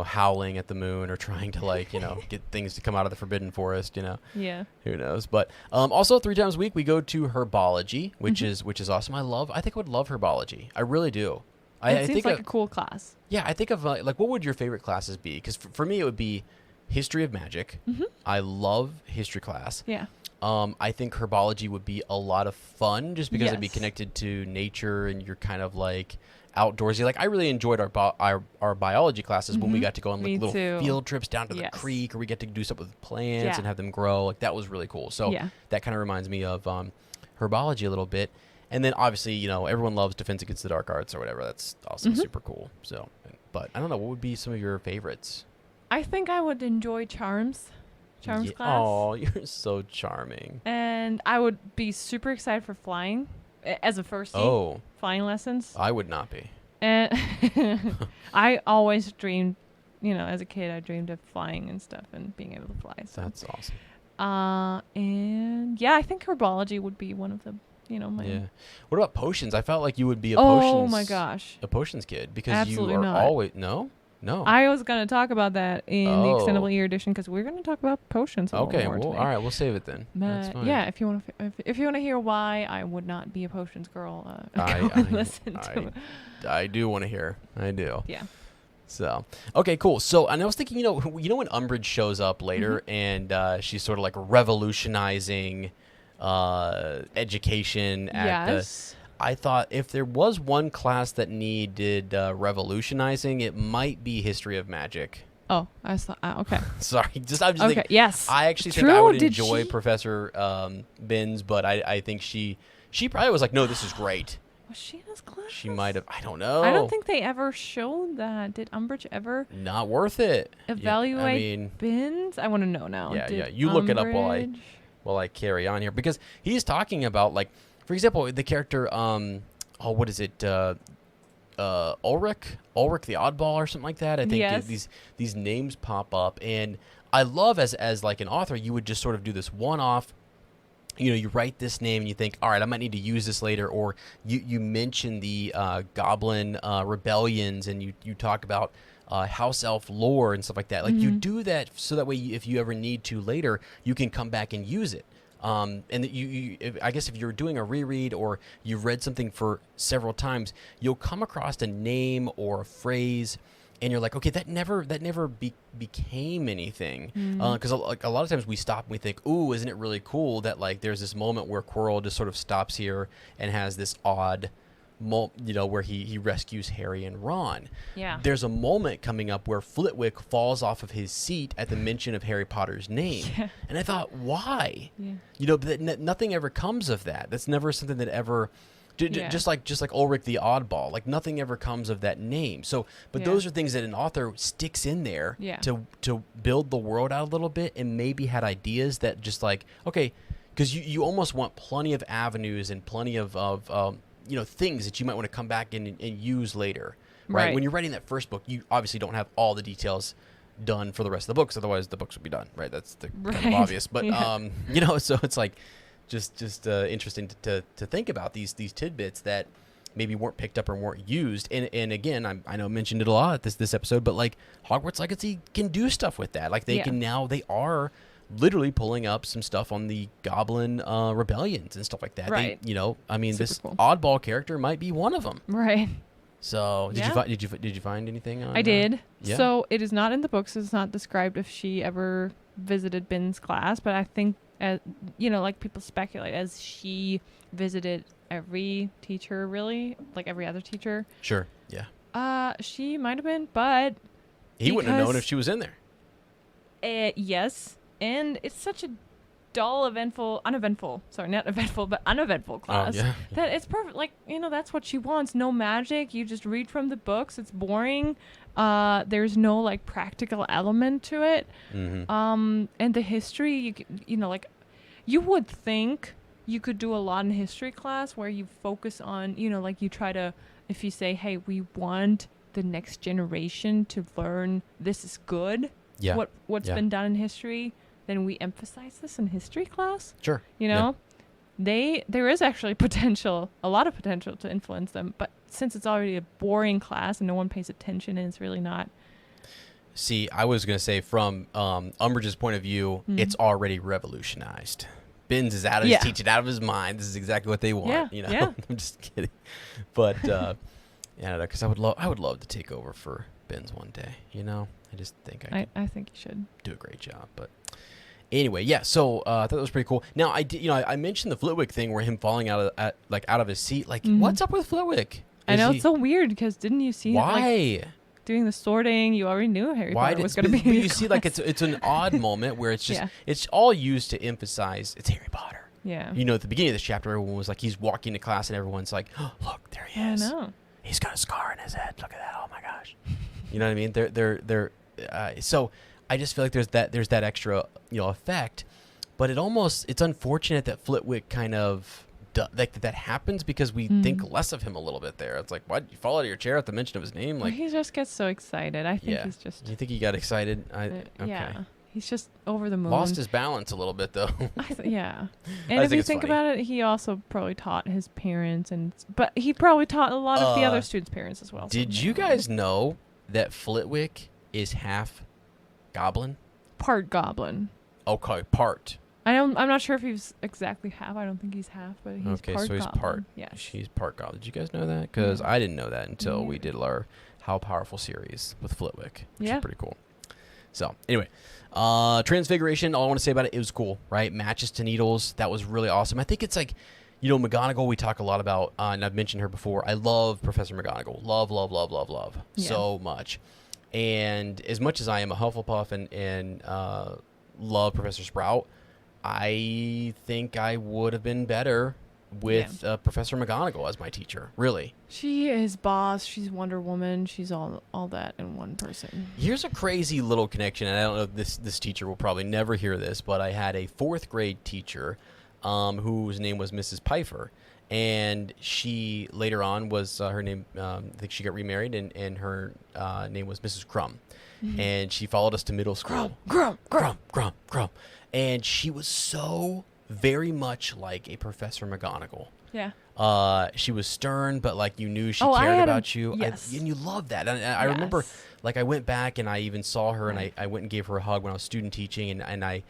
howling at the moon or trying to get things to come out of the Forbidden Forest, Yeah. Who knows? But also 3 times a week we go to Herbology, which is awesome. I think I would love Herbology. I really do. It seems like a cool class. Yeah, I think of what would your favorite classes be? Because for me it would be History of Magic. Mm-hmm. I love history class. Yeah. I think Herbology would be a lot of fun just because it'd be Yes. connected to nature and you're kind of outdoorsy. I really enjoyed our biology classes when we got to go on Me little too. field trips down to the Yes. creek, or we get to do stuff with plants Yeah. and have them grow. That was really cool. So Yeah. that kind of reminds me of Herbology a little bit. And then obviously, everyone loves Defense Against the Dark Arts or whatever. That's also super cool. So, but I don't know, what would be some of your favorites? I think I would enjoy Charms class. Oh, you're so charming. And I would be super excited for flying as a firstie. Oh, Flying lessons. I would not be. And I always dreamed, as a kid, I dreamed of flying and stuff and being able to fly. So. That's awesome. And yeah, I think Herbology would be one of the, my. Yeah. What about potions? I felt like you would be a Oh my gosh. potions kid because Absolutely you are not. always no. I was going to talk about that in the Oh. extendable year edition because we're going to talk about potions a Okay, little more well, today. all right, we'll save it then. That's But fine. yeah, if you want to hear why I would not be a potions girl, go I and listen to it. I do want to hear. I do. Yeah. So, okay, cool. So, and I was thinking, when Umbridge shows up later Mm-hmm. and she's sort of revolutionizing education at Yes. I thought if there was one class that needed revolutionizing, it might be History of Magic. Oh, I saw. Okay. Sorry, I'm just Okay. thinking. Yes. I actually True. think I would Did enjoy she- Professor Binns, but I think she probably was like, no, this is great. Was she in this class? She might have. I don't know. I don't think they ever showed that. Did Umbridge ever Not worth it. evaluate Yeah, I mean, bins? I want to know now. Yeah, Did yeah. You look it up Umbridge- while I carry on here because he's talking about for example, the character what is it? Ulrich the Oddball or something like that. I think Yes. these names pop up, and I love as an author, you would just sort of do this one-off. You write this name and you think, all right, I might need to use this later, or you mention the Goblin rebellions and you talk about house elf lore and stuff like that. You do that so that way if you ever need to later, you can come back and use it. And I guess if you're doing a reread or you've read something for several times, you'll come across a name or a phrase, and you're like, okay, that never became anything. Because a lot of times we stop and we think, ooh, isn't it really cool that there's this moment where Quirrell just sort of stops here and has this odd where he rescues Harry and Ron. Yeah. There's a moment coming up where Flitwick falls off of his seat at the mention of Harry Potter's name. Yeah. And I thought, why? Yeah. But nothing ever comes of that. That's never something that ever Just like Ulrich the Oddball. Like nothing ever comes of that name. So, but those are things that an author sticks in there to build the world out a little bit, and maybe had ideas that just like, okay, because you almost want plenty of avenues and plenty of things that you might want to come back and use later, right? When you're writing that first book, you obviously don't have all the details done for the rest of the books, otherwise the books would be done, right? That's kind of obvious, but so it's like just interesting to think about these tidbits that maybe weren't picked up or weren't used. And again, I know I mentioned it a lot this episode, but like Hogwarts Legacy can do stuff with that. Like they are literally pulling up some stuff on the Goblin rebellions and stuff like that. Right. This cool. oddball character might be one of them. Right. So did you find anything on? I did. Yeah. So it is not in the books. It's not described if she ever visited Bin's class, but I think, like people speculate, as she visited every teacher, really, like every other teacher. Sure. Yeah. She might have been, but he wouldn't have known if she was in there. Yes, and it's such a dull, uneventful class. Yeah. That it's perfect. Like, that's what she wants. No magic. You just read from the books. It's boring. There's no like practical element to it. Mm-hmm. And the history, you would think you could do a lot in history class where you focus on, like you try to, if you say, hey, we want the next generation to learn this is good. Yeah. What's been done in history. Then we emphasize this in history class. Sure. There is actually a lot of potential to influence them, but since it's already a boring class and no one pays attention and it's really not. See, I was going to say from Umbridge's point of view, it's already revolutionized. Binns is he's teaching out of his mind. This is exactly what they want. Yeah. I'm just kidding. But because I would love to take over for Binns one day. I just think I think you should do a great job. But anyway, yeah. So I thought that was pretty cool. Now I did, I mentioned the Flitwick thing where him falling out of his seat. Like, what's up with Flitwick? I know it's so weird because didn't you see why? Doing the sorting, you already knew Harry Potter was going to be. But you see, like it's an odd moment where it's just it's all used to emphasize it's Harry Potter. Yeah. At the beginning of this chapter, everyone was like, he's walking to class, and everyone's like, oh, look, there he is. I know. He's got a scar on his head. Look at that. Oh my gosh. You know what I mean? They're so I just feel like there's that extra effect, but it's unfortunate that Flitwick kind of that happens because we think less of him a little bit there. It's like, why did you fall out of your chair at the mention of his name? Like, he just gets so excited. I think he's just. You think he got excited? Okay. Yeah, he's just over the moon. Lost his balance a little bit though. Yeah, and if you think about it, he also probably taught his parents, but he probably taught a lot of the other students' parents as well. Did you guys know that Flitwick is half Goblin? Part Goblin. Okay, part. I'm not sure if he's exactly half. I don't think he's half, but he's okay, part so he's Goblin. part. Yes. She's part Goblin. Did you guys know that? Because I didn't know that until we did our How Powerful series with Flitwick, which is pretty cool. So anyway, Transfiguration. All I want to say about it was cool, right? Matches to Needles. That was really awesome. I think it's like, McGonagall. We talk a lot about, and I've mentioned her before. I love Professor McGonagall. Love so much. And as much as I am a Hufflepuff and love Professor Sprout, I think I would have been better with Professor McGonagall as my teacher. Really, she is boss. She's Wonder Woman. She's all that in one person. Here's a crazy little connection, and I don't know if this teacher will probably never hear this, but I had a 4th grade teacher, whose name was Mrs. Pfeiffer, and she later on was her name. I think she got remarried, and her name was Mrs. Crumb, and she followed us to middle school. Crumb. And she was so very much like a Professor McGonagall. Yeah. She was stern, but like you knew she cared about you. Yes. And you loved that. And I remember, like I went back and I even saw her, and I went and gave her a hug when I was student teaching, and I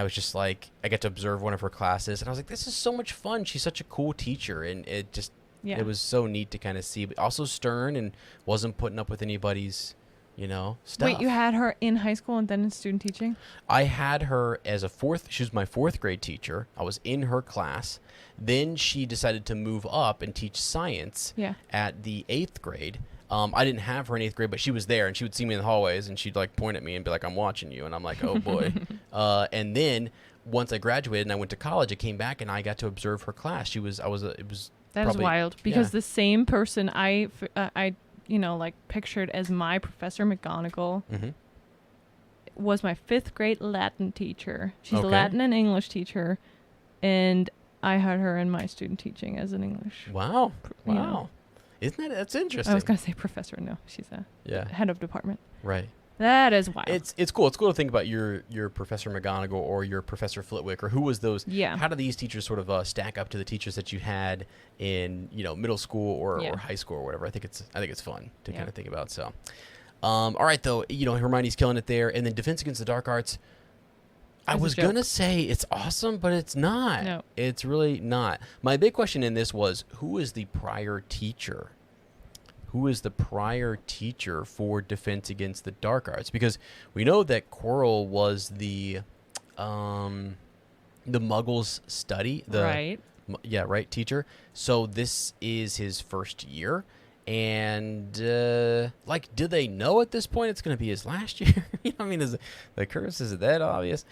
was just like, I got to observe one of her classes, and I was like, this is so much fun. She's such a cool teacher, and it just it was so neat to kind of see, but also stern and wasn't putting up with anybody's stuff. Wait, you had her in high school and then in student teaching? I had her as she was my 4th grade teacher. I was in her class. Then she decided to move up and teach science at the 8th grade. I didn't have her in 8th grade, but she was there, and she would see me in the hallways, and she'd like point at me and be like, "I'm watching you," and I'm like, "Oh boy." And then once I graduated and I went to college, I came back and I got to observe her class. It was That is wild because the same person I pictured as my Professor McGonagall was my 5th grade Latin teacher. She's a Latin and English teacher, and I had her in my student teaching as an English. Wow. You know. Isn't that's interesting? I was going to say professor. No, she's a head of department. Right. That is wild. It's cool. It's cool to think about your Professor McGonagall or your Professor Flitwick, or who was those. Yeah. How do these teachers sort of stack up to the teachers that you had in middle school or high school or whatever? I think it's fun to kind of think about. So, all right though, Hermione's killing it there, and then Defense Against the Dark Arts. I was gonna say it's awesome, but it's not. No, it's really not. My big question in this was, who is the prior teacher? Who is the prior teacher for Defense Against the Dark Arts? Because we know that Quirrell was the Muggles study. Right. Teacher. So this is his first year. And, do they know at this point it's going to be his last year? Is the curse, is it that obvious?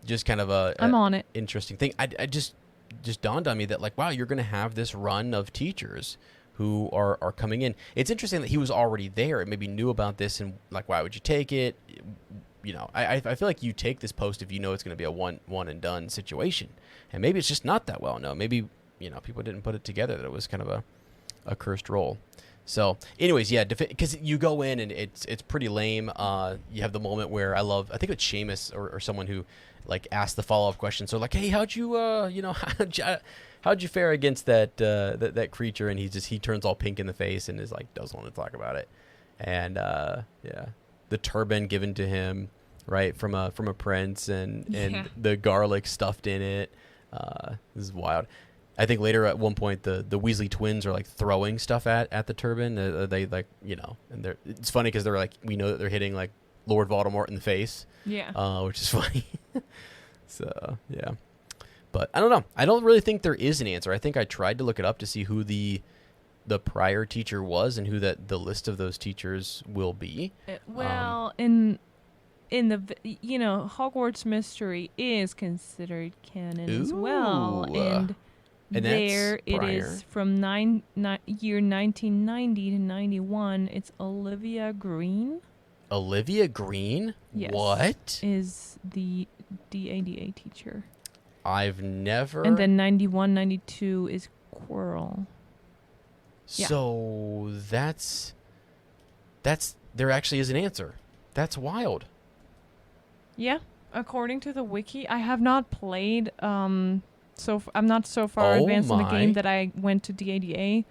Just kind of I'm on it. Interesting thing. I just dawned on me that, wow, you're going to have this run of teachers who are coming in. It's interesting that he was already there and maybe knew about this, and why would you take it? I feel like you take this post if you know it's going to be a one and done situation, and maybe it's just not that well known. Maybe people didn't put it together that it was kind of a cursed role. So, anyways, because you go in and it's pretty lame. You have the moment where I think it's Seamus or someone who asked the follow-up question. So hey, how'd you how'd you fare against that creature? And he turns all pink in the face and is doesn't want to talk about it. And the turban given to him, right, from a prince, and the garlic stuffed in it. This is wild. I think later at one point the Weasley twins are throwing stuff at the turban. They and it's funny because they're we know that they're hitting Lord Voldemort in the face. Yeah. Which is funny. So yeah, but I don't know. I don't really think there is an answer. I think I tried to look it up to see who the prior teacher was and who the list of those teachers will be. In the Hogwarts Mystery is considered canon as well, and there it is from year 1990 to 91. It's Olivia Green. Olivia Green? Yes. What? Is the DADA teacher. I've never... And then 91, 92 is Quirrell. So that's... There actually is an answer. That's wild. Yeah. According to the wiki, I have not played... So I'm not so far advanced in the game that I went to DADA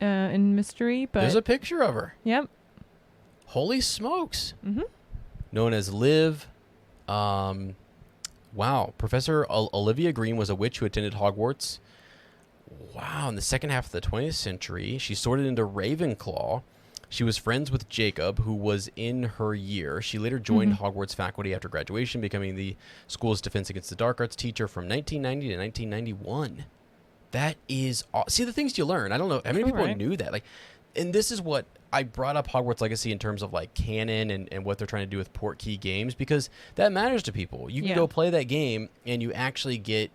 in Mystery, but... There's a picture of her. Yep. Holy smokes. Mm-hmm. Known as Liv. Wow. Professor Olivia Green was a witch who attended Hogwarts. Wow. In the second half of the 20th century, she sorted into Ravenclaw. She was friends with Jacob, who was in her year. She later joined Hogwarts faculty after graduation, becoming the school's Defense Against the Dark Arts teacher from 1990 to 1991. That is... See, the things you learn. I don't know how many people knew that. And this is what I brought up Hogwarts Legacy in terms of canon and what they're trying to do with Portkey games, because that matters to people. You can go play that game and you actually get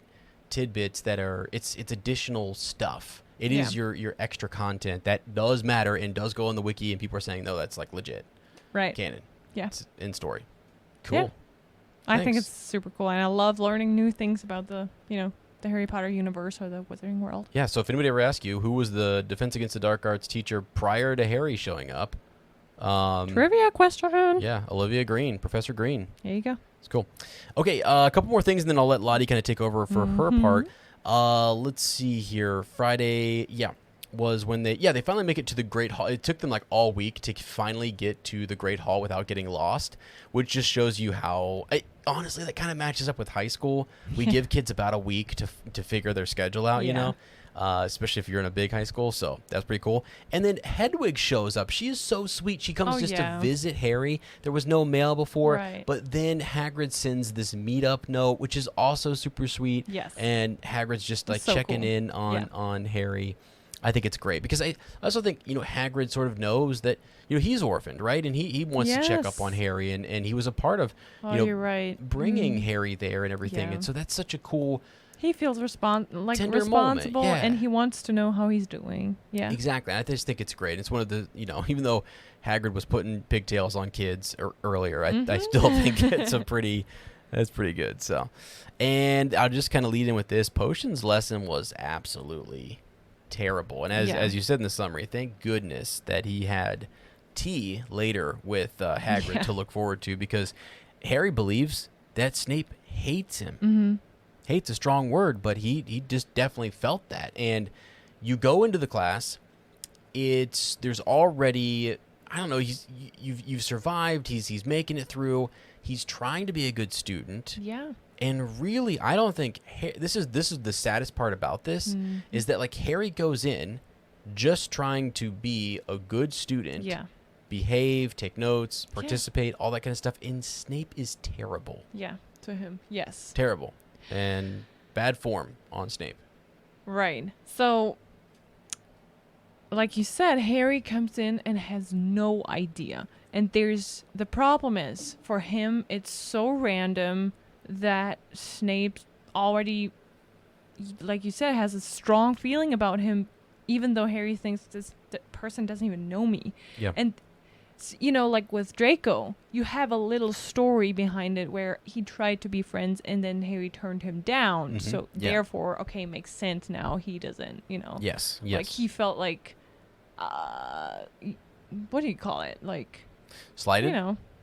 tidbits that are... It's additional stuff. It is your extra content that does matter and does go on the wiki, and people are saying, no, that's legit. Right. Canon. Yeah. It's in story. Cool. Yeah. I think it's super cool, and I love learning new things about the Harry Potter universe or the Wizarding World. Yeah, so if anybody ever asks you who was the Defense Against the Dark Arts teacher prior to Harry showing up. Trivia question. Yeah, Olivia Green, Professor Green. There you go. It's cool. Okay, a couple more things, and then I'll let Lottie kind of take over for her part. Let's see here. Friday, was when they finally make it to the Great Hall. It took them all week to finally get to the Great Hall without getting lost, which just shows you how... honestly, that kind of matches up with high school. We give kids about a week to figure their schedule out, especially if you're in a big high school. So that's pretty cool. And then Hedwig shows up. She is so sweet. She comes to visit Harry. There was no mail before, but then Hagrid sends this meetup note, which is also super sweet. Yes. And Hagrid's just checking in on Harry. I think it's great because I also think, Hagrid sort of knows that, he's orphaned, right? And he wants to check up on Harry, and he was a part of, you're right. bringing Harry there and everything. Yeah. And so that's such a cool... He feels tender responsible, moment, yeah. and he wants to know how he's doing. Yeah. Exactly. I just think it's great. It's one of the, even though Hagrid was putting pigtails on kids earlier, I still think that's pretty good. So, and I'll just kind of lead in with this. Potion's lesson was absolutely terrible. And as you said in the summary, thank goodness that he had tea later with Hagrid to look forward to, because Harry believes that Snape hates him. Mm-hmm. Hate's a strong word, but he just definitely felt that. And you go into the class, there's already, I don't know, you've survived, he's making it through, he's trying to be a good student. Yeah. And really, I don't think this is the saddest part about this, is that like Harry goes in just trying to be a good student. Yeah. Behave, take notes, participate, all that kind of stuff. And Snape is terrible. Yeah, to him. Yes. Terrible. And bad form on Snape. Right. So, like you said, Harry comes in and has no idea. And the problem is, for him, it's so random that Snape already, like you said, has a strong feeling about him, even though Harry thinks this person doesn't even know me. Yeah. And, like with Draco, you have a little story behind it where he tried to be friends and then Harry turned him down. So therefore, okay, makes sense now. He doesn't, Yes. Like he felt like, what do you call it? Like, slighted?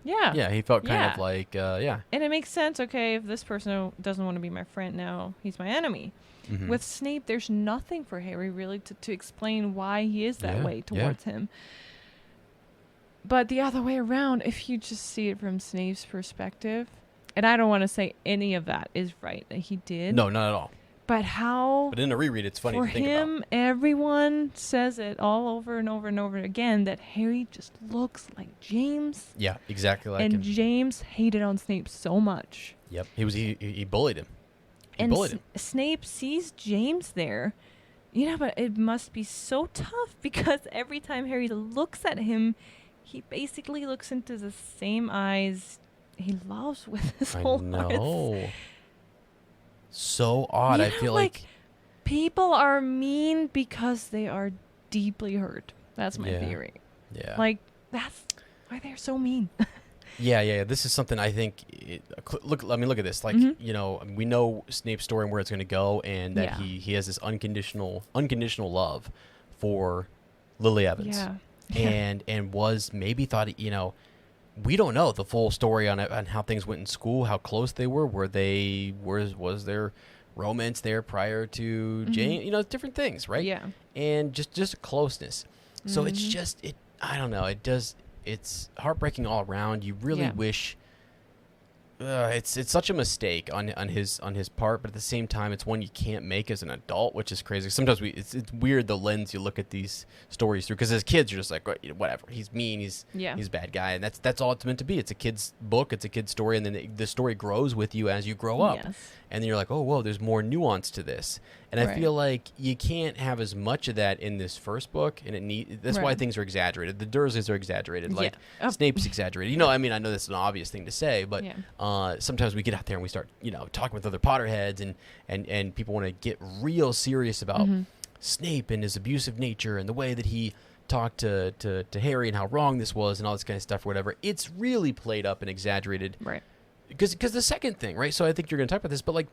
Yeah. Yeah, he felt kind of like, yeah. And it makes sense, okay, if this person doesn't want to be my friend now, he's my enemy. Mm-hmm. With Snape, there's nothing for Harry really to explain why he is that way towards him. But the other way around, if you just see it from Snape's perspective, and I don't want to say any of that is right that he did. No, not at all. But in a reread, it's funny to think about. For him, everyone says it all over and over and over again that Harry just looks like James. Yeah, exactly like him. And him. James hated on Snape so much. Yep, he bullied him. Snape sees James there. But it must be so tough because every time Harry looks at him, he basically looks into the same eyes he loves with his whole heart. I know. So odd. I feel like people are mean because they are deeply hurt. That's my theory. Yeah. Like, that's why they're so mean. Yeah. This is something I think. Look at this. Like, we know Snape's story and where it's going to go, and that he has this unconditional love for Lily Evans. Yeah. And was maybe thought, we don't know the full story on how things went in school, how close they were. Was there romance there prior to Jane? Different things, right? Yeah. And just closeness. So it's just I don't know. It's heartbreaking all around. You really wish. It's such a mistake on his part, but at the same time, it's one you can't make as an adult, which is crazy. Sometimes it's weird the lens you look at these stories through, because as kids you're just like, whatever, he's mean, he's a bad guy, and that's all it's meant to be. It's a kid's book, it's a kid's story, and then the story grows with you as you grow up, and then you're like, oh whoa, there's more nuance to this, and I feel like you can't have as much of that in this first book, and that's why things are exaggerated. The Dursleys are exaggerated, like Snape's exaggerated. I mean, I know that's an obvious thing to say, but sometimes we get out there and we start, talking with other Potterheads, and people want to get real serious about Snape and his abusive nature and the way that he talked to Harry and how wrong this was and all this kind of stuff or whatever. It's really played up and exaggerated. Right. Because the second thing, right? So I think you're going to talk about this, but like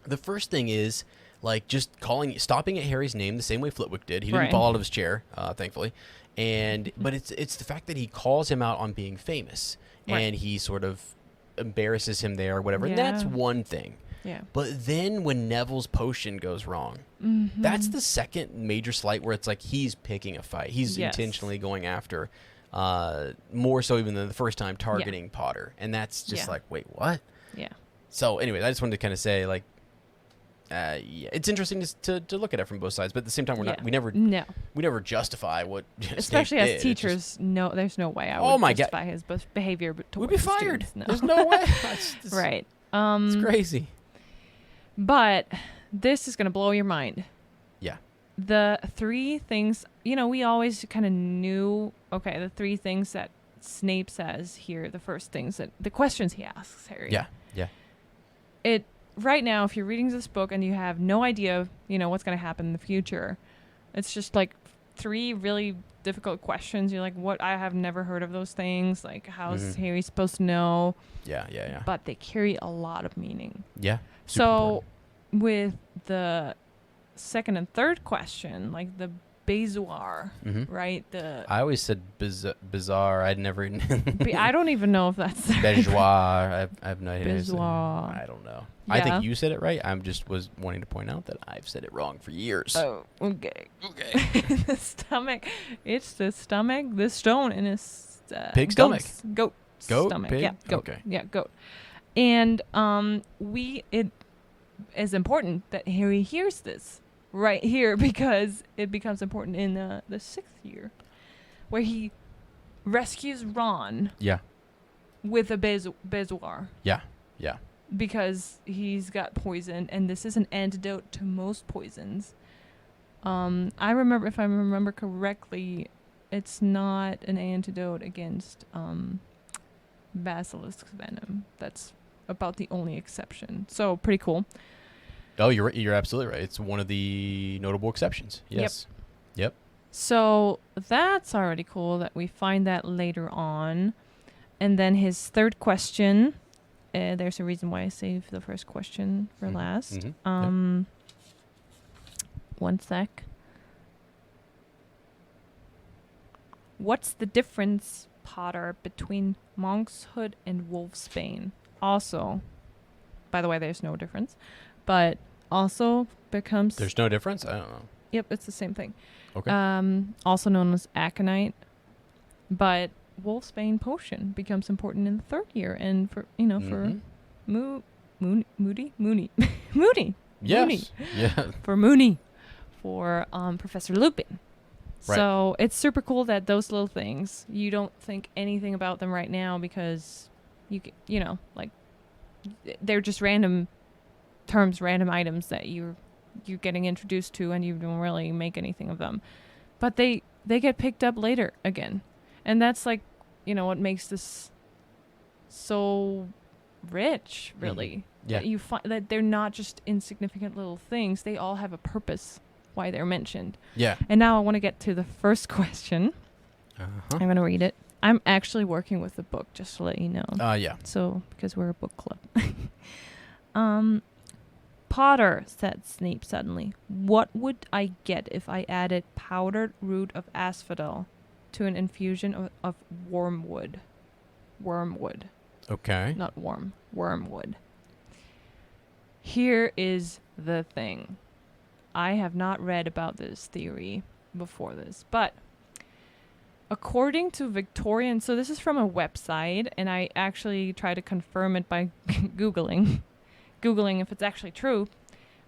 the first thing is like just stopping at Harry's name the same way Flitwick did. He didn't fall out of his chair, thankfully. But it's the fact that he calls him out on being famous, and he sort of embarrasses him there or whatever. And that's one thing. Yeah. But then when Neville's potion goes wrong, that's the second major slight where it's like he's picking a fight. He's intentionally going after, more so even than the first time, targeting Potter. And that's just like, wait, what? Yeah. So anyway, I just wanted to kind of say, like, it's interesting to look at it from both sides, but at the same time, we never justify what especially Snape as did. teachers. No, there's no way I would justify his behavior towards we'd be fired. No. There's no way. Right. It's crazy. But this is going to blow your mind. Yeah. the three things, we always kind of knew, okay, the three things that Snape says here, the first things the questions he asks Harry. Yeah. Right now, if you're reading this book and you have no idea, what's going to happen in the future, it's just like three really difficult questions. You're like, what? I have never heard of those things. Like, how's Harry supposed to know? Yeah. But they carry a lot of meaning. Yeah. So with the second and third question, like the Bezoar, right? I always said bizarre. I'd never. I don't even know if that's Bezoar. I have no idea. Bezoar. I don't know. Yeah. I think you said it right. Was wanting to point out that I've said it wrong for years. Oh, okay. The stomach. It's the stomach. The stone in his pig stomach. Goat stomach. Pig? Yeah, goat. Okay. Yeah, goat. And it is important that Harry hears this right here because it becomes important in the 6th year, where he rescues Ron. Yeah. With a Bezoar. Yeah. Because he's got poison, and this is an antidote to most poisons. I remember, if I remember correctly, it's not an antidote against basilisk venom. That's about the only exception. So pretty cool. Oh, you're absolutely right. It's one of the notable exceptions. Yes. Yep. So that's already cool that we find that later on. And then his third question, there's a reason why I saved the first question for last. One sec. What's the difference, Potter, between monkshood and wolfsbane? Also, by the way, there's no difference, but also becomes... There's no difference? I don't know. Yep, it's the same thing. Okay. Also known as aconite, but wolfsbane potion becomes important in the 3rd year, and for Moody. Yes. Yeah. For Mooney, for Professor Lupin. Right. So it's super cool that those little things, you don't think anything about them right now because they're just random terms, random items that you're getting introduced to, and you don't really make anything of them. But they get picked up later again. And that's what makes this so rich, really. Yeah. That you find that they're not just insignificant little things. They all have a purpose why they're mentioned. Yeah. And now I want to get to the first question. I'm going to read it. I'm actually working with the book, just to let you know. Yeah. So, because we're a book club. Potter, said Snape suddenly, what would I get if I added powdered root of asphodel to an infusion of wormwood? Wormwood. Okay. Not wormwood. Here is the thing. I have not read about this theory before this, but according to Victorian, so this is from a website, and I actually try to confirm it by Googling if it's actually true,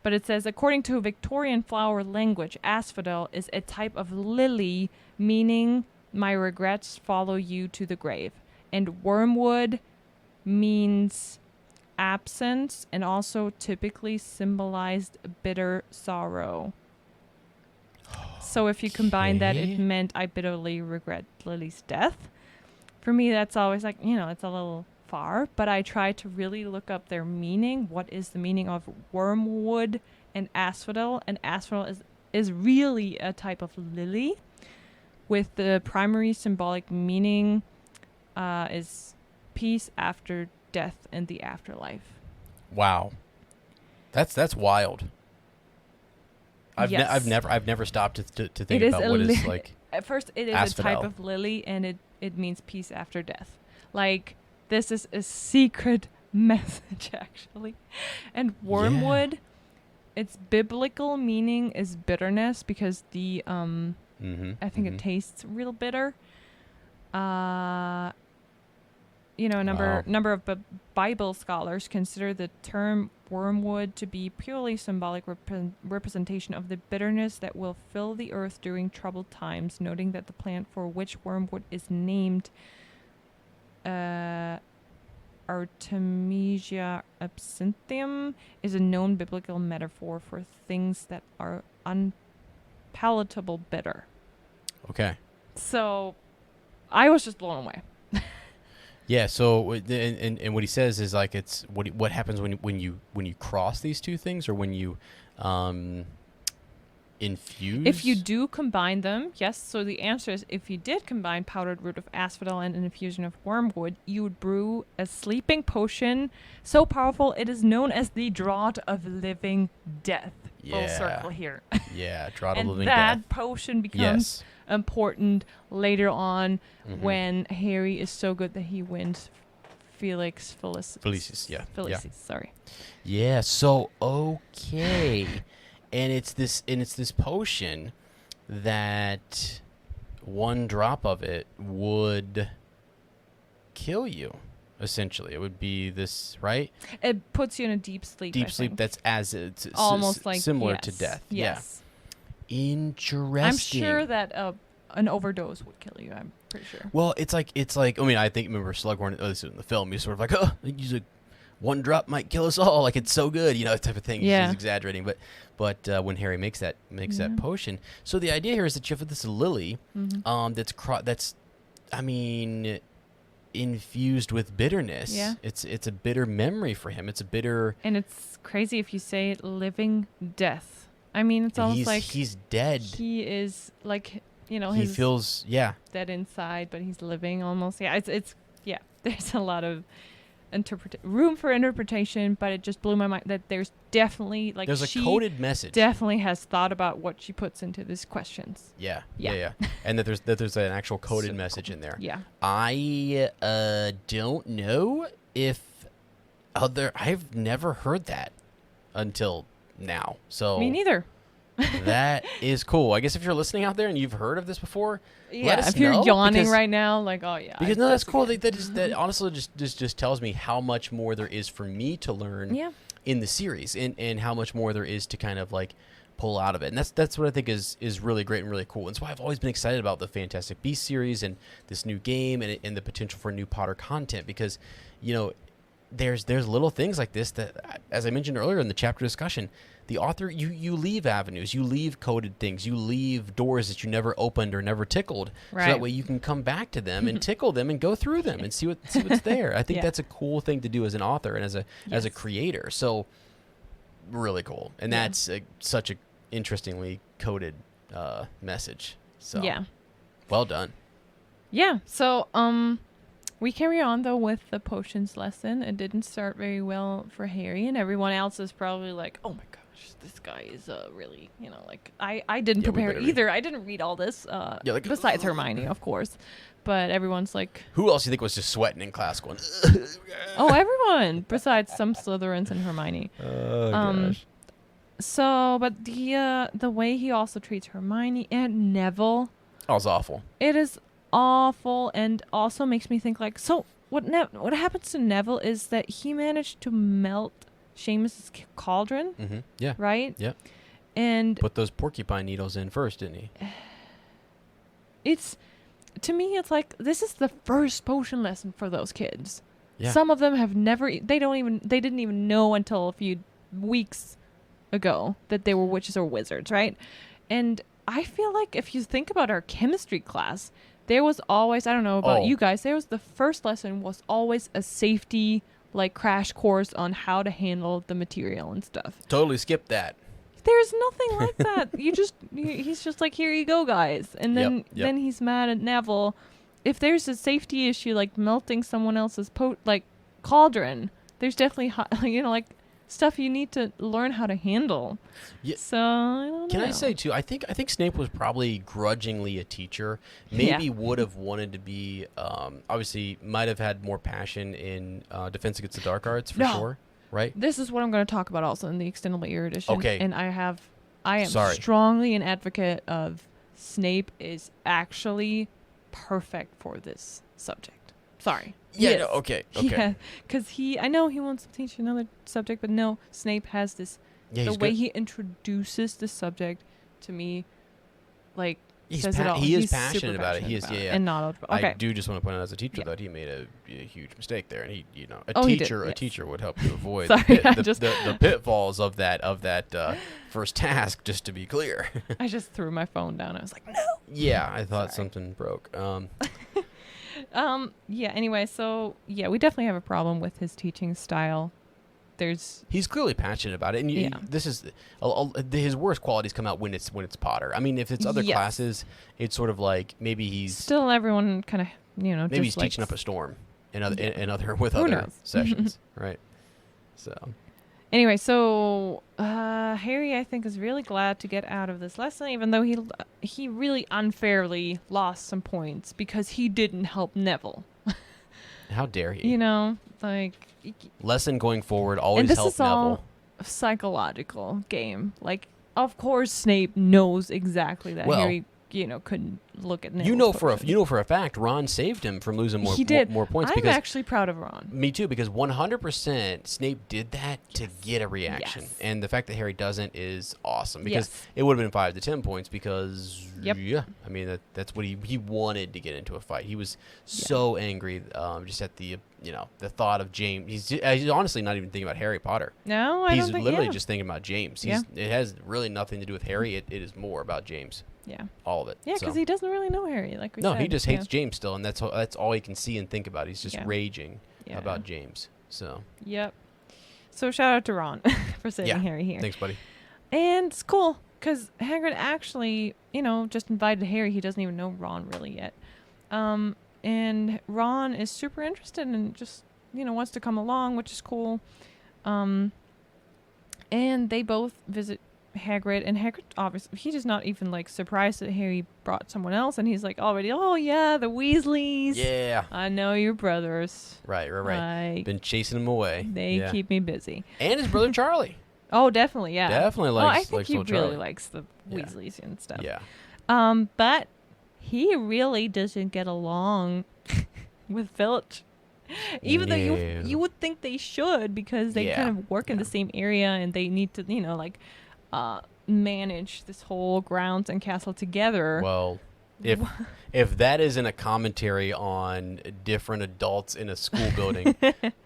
but it says, according to Victorian flower language, asphodel is a type of lily, meaning my regrets follow you to the grave, and wormwood means absence and also typically symbolized bitter sorrow. So if you combine that, it meant I bitterly regret Lily's death. For me, that's always it's a little far, but I try to really look up their meaning. What is the meaning of wormwood and asphodel? And asphodel is really a type of lily with the primary symbolic meaning is peace after death and the afterlife. Wow. That's wild. I've Yes. never stopped to think about what is like. At first, it is asphodel. a type of lily, and it means peace after death. Like, this is a secret message, actually. And wormwood, its biblical meaning is bitterness because the I think it tastes real bitter. Number of Bible scholars consider the term wormwood to be purely symbolic representation of the bitterness that will fill the earth during troubled times, noting that the plant for which wormwood is named Artemisia absinthium is a known biblical metaphor for things that are palatable bitter. Okay. So I was just blown away. Yeah. So and what he says is like it's what happens when you cross these two things, or when you infuse. If you do combine them, yes. So the answer is, if you did combine powdered root of asphodel and an infusion of wormwood, you would brew a sleeping potion so powerful it is known as the Drought of Living Death. Full Yeah. circle here. Yeah, Drought of And Living that Death. potion becomes Yes. important later on Mhm. when Harry is so good that he wins Felicis, yeah. Felicis, sorry. Yeah, so okay. And it's this potion that one drop of it would kill you, essentially. It would be this, right? It puts you in a deep sleep. Deep I sleep think. that's it's Almost like similar to yes, death. Yes. Yeah. Interesting. I'm sure that an overdose would kill you. I'm pretty sure. Well, it's like I mean, I think remember Slughorn, at least in the film, he's sort of like, oh, use a one drop might kill us all, like it's so good, type of thing. Yeah. He's exaggerating, but when Harry makes that potion, so the idea here is that you have this lily, that's I mean, infused with bitterness. Yeah. It's a bitter memory for him. It's a bitter. And it's crazy if you say it, living death. I mean, it's almost like he's dead. he is like He his feels dead inside, but he's living almost. Yeah, it's yeah. There's a lot of room for interpretation, but it just blew my mind that there's definitely like there's a coded message. Definitely has thought about what she puts into these questions. Yeah. Yeah. And that there's an actual coded So message cool. in there. Yeah. I don't know if I've never heard that until now. So Me neither. that is cool. I guess if you're listening out there and you've heard of this before, Yeah, let us if you're know, yawning because- right now, like, oh yeah. Because no, that's cool. That honestly just tells me how much more there is for me to learn Yeah. in the series, and how much more there is to kind of like pull out of it. And that's what I think is really great and really cool. And so I've always been excited about the Fantastic Beasts series and this new game and the potential for new Potter content, because there's little things like this that, as I mentioned earlier in the chapter discussion, the author, you leave avenues, you leave coded things, you leave doors that you never opened or never tickled, so Right. that way you can come back to them and tickle them and go through them and see what's there. I think Yeah. that's a cool thing to do as an author and as a Yes. creator. So really cool, and Yeah. that's such a interestingly coded message. So Yeah. well done. Yeah. So we carry on though with the potions lesson. It didn't start very well for Harry, and everyone else is probably like, "Oh my gosh, this guy is really, like I didn't Yeah, we prepare better be. either. I didn't read all this. Besides Hermione, of course, but everyone's like, Who else do you think was just sweating in class going? oh, everyone besides some Slytherins and Hermione. Oh gosh. So, but the way he also treats Hermione and Neville, that was awful. it is awful, and also makes me think like, so what happens to Neville is that he managed to melt Seamus's cauldron, Mm-hmm. Yeah. right? Yeah. And Put those porcupine needles in first, didn't he? it's, to me, it's like, this is the first potion lesson for those kids. Yeah. Some of them have never, they didn't even know until a few weeks ago that they were witches or wizards, right? And I feel like if you think about our chemistry class, there was always, I don't know about you guys, the first lesson was always a safety, like, crash course on how to handle the material and stuff. Totally skipped that. There's nothing like that. He's just like, here you go, guys. And then Yep. then he's mad at Neville. If there's a safety issue, like melting someone else's cauldron, there's definitely stuff you need to learn how to handle. Yeah. So I don't know. Can I say too? I think Snape was probably grudgingly a teacher. Maybe Yeah. would have wanted to be. Obviously, might have had more passion in Defense Against the Dark Arts for sure. Right. This is what I'm going to talk about also in the extended year edition. Okay. And I am Sorry. strongly an advocate of Snape is actually perfect for this subject. Sorry. Yeah. Yes. No, okay. Yeah, because I know he wants to teach another subject, but no, Snape has this, Yeah. the He's way good. he introduces the subject to me, like, says it all. He is He's super passionate about it. He is, yeah. And not okay. I do just want to point out as a teacher that he made a huge mistake there, and he, He did, a yes. teacher would help you avoid Sorry, the pitfalls of that first task. Just to be clear, I just threw my phone down. I was like, no. Yeah, I thought something broke. Yeah. Anyway, so yeah, we definitely have a problem with his teaching style. He's clearly passionate about it, and this is his worst qualities come out when it's Potter. I mean, if it's other classes, it's sort of like maybe he's still everyone kind of maybe he's teaching up a storm in other sessions, right? So anyway, so Harry, I think, is really glad to get out of this lesson, even though he really unfairly lost some points because he didn't help Neville. How dare he? Lesson going forward, always help Neville. And this is all a psychological game. Like, of course, Snape knows exactly that Harry, couldn't look at Neville's for a fact, Ron saved him from losing more points. I'm actually proud of Ron. Me too, because 100% Snape did that to get a reaction, and the fact that Harry doesn't is awesome because it would have been 5 to 10 points because I mean that's what he wanted to get into a fight. He was so angry just at the the thought of James. He's honestly not even thinking about Harry Potter. No, I don't think. He's literally just thinking about James. It has really nothing to do with Harry. It is more about James. Yeah. All of it. Yeah, because he doesn't really know Harry, like we said. No, he just hates James still, and that's all he can see and think about. He's just raging about James. So. Yep. So shout out to Ron for saving Harry here. Thanks, buddy. And it's cool, because Hagrid actually, just invited Harry. He doesn't even know Ron really yet. And Ron is super interested and just, wants to come along, which is cool. And they both visit Hagrid, and Hagrid obviously he's just not even surprised that Harry brought someone else, and he's already, oh yeah, the Weasleys. Yeah, I know your brothers. Right. Been chasing him away. They keep me busy. And his brother Charlie. Oh, definitely, yeah. Definitely likes. I think he Charlie. really likes the Weasleys and stuff. Yeah. But he really doesn't get along with Filch. Even though you would think they should, because they kind of work in the same area and they need to, manage this whole grounds and castle together. Well, if that isn't a commentary on different adults in a school building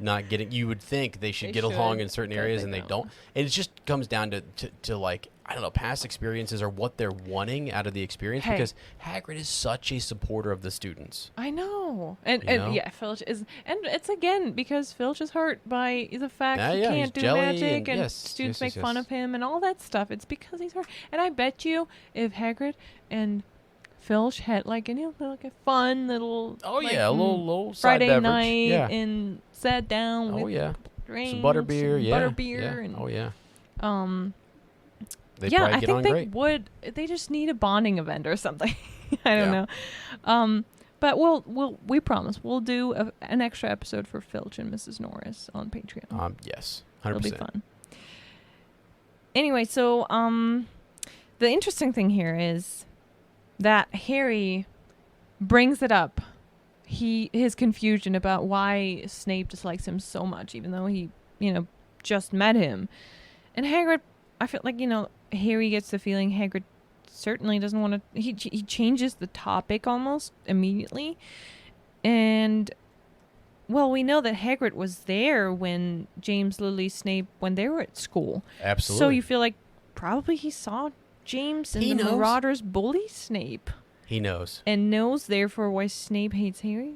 not getting, you would think they should get along in certain areas, and they don't. And it just comes down to I don't know, past experiences or what they're wanting out of the experience, because Hagrid is such a supporter of the students. I know. And Filch is, and it's again because Filch is hurt by the fact he can't do magic, and students make fun of him and all that stuff. It's because he's hurt. And I bet you if Hagrid and Filch had like a fun little a little Friday side night and sat down with drinks, some butterbeer, and I think they would. They just need a bonding event or something. I don't know. But we promise we'll do an extra episode for Filch and Mrs. Norris on Patreon. Yes, 100%. It'll be fun. Anyway, so the interesting thing here is that Harry brings it up. His confusion about why Snape dislikes him so much, even though he just met him, and Hagrid. I feel like Harry gets the feeling Hagrid certainly doesn't want to. He changes the topic almost immediately, and we know that Hagrid was there when James, Lily, Snape when they were at school. Absolutely. So you feel like probably he saw James and the Marauders bully Snape. He knows, and knows therefore why Snape hates Harry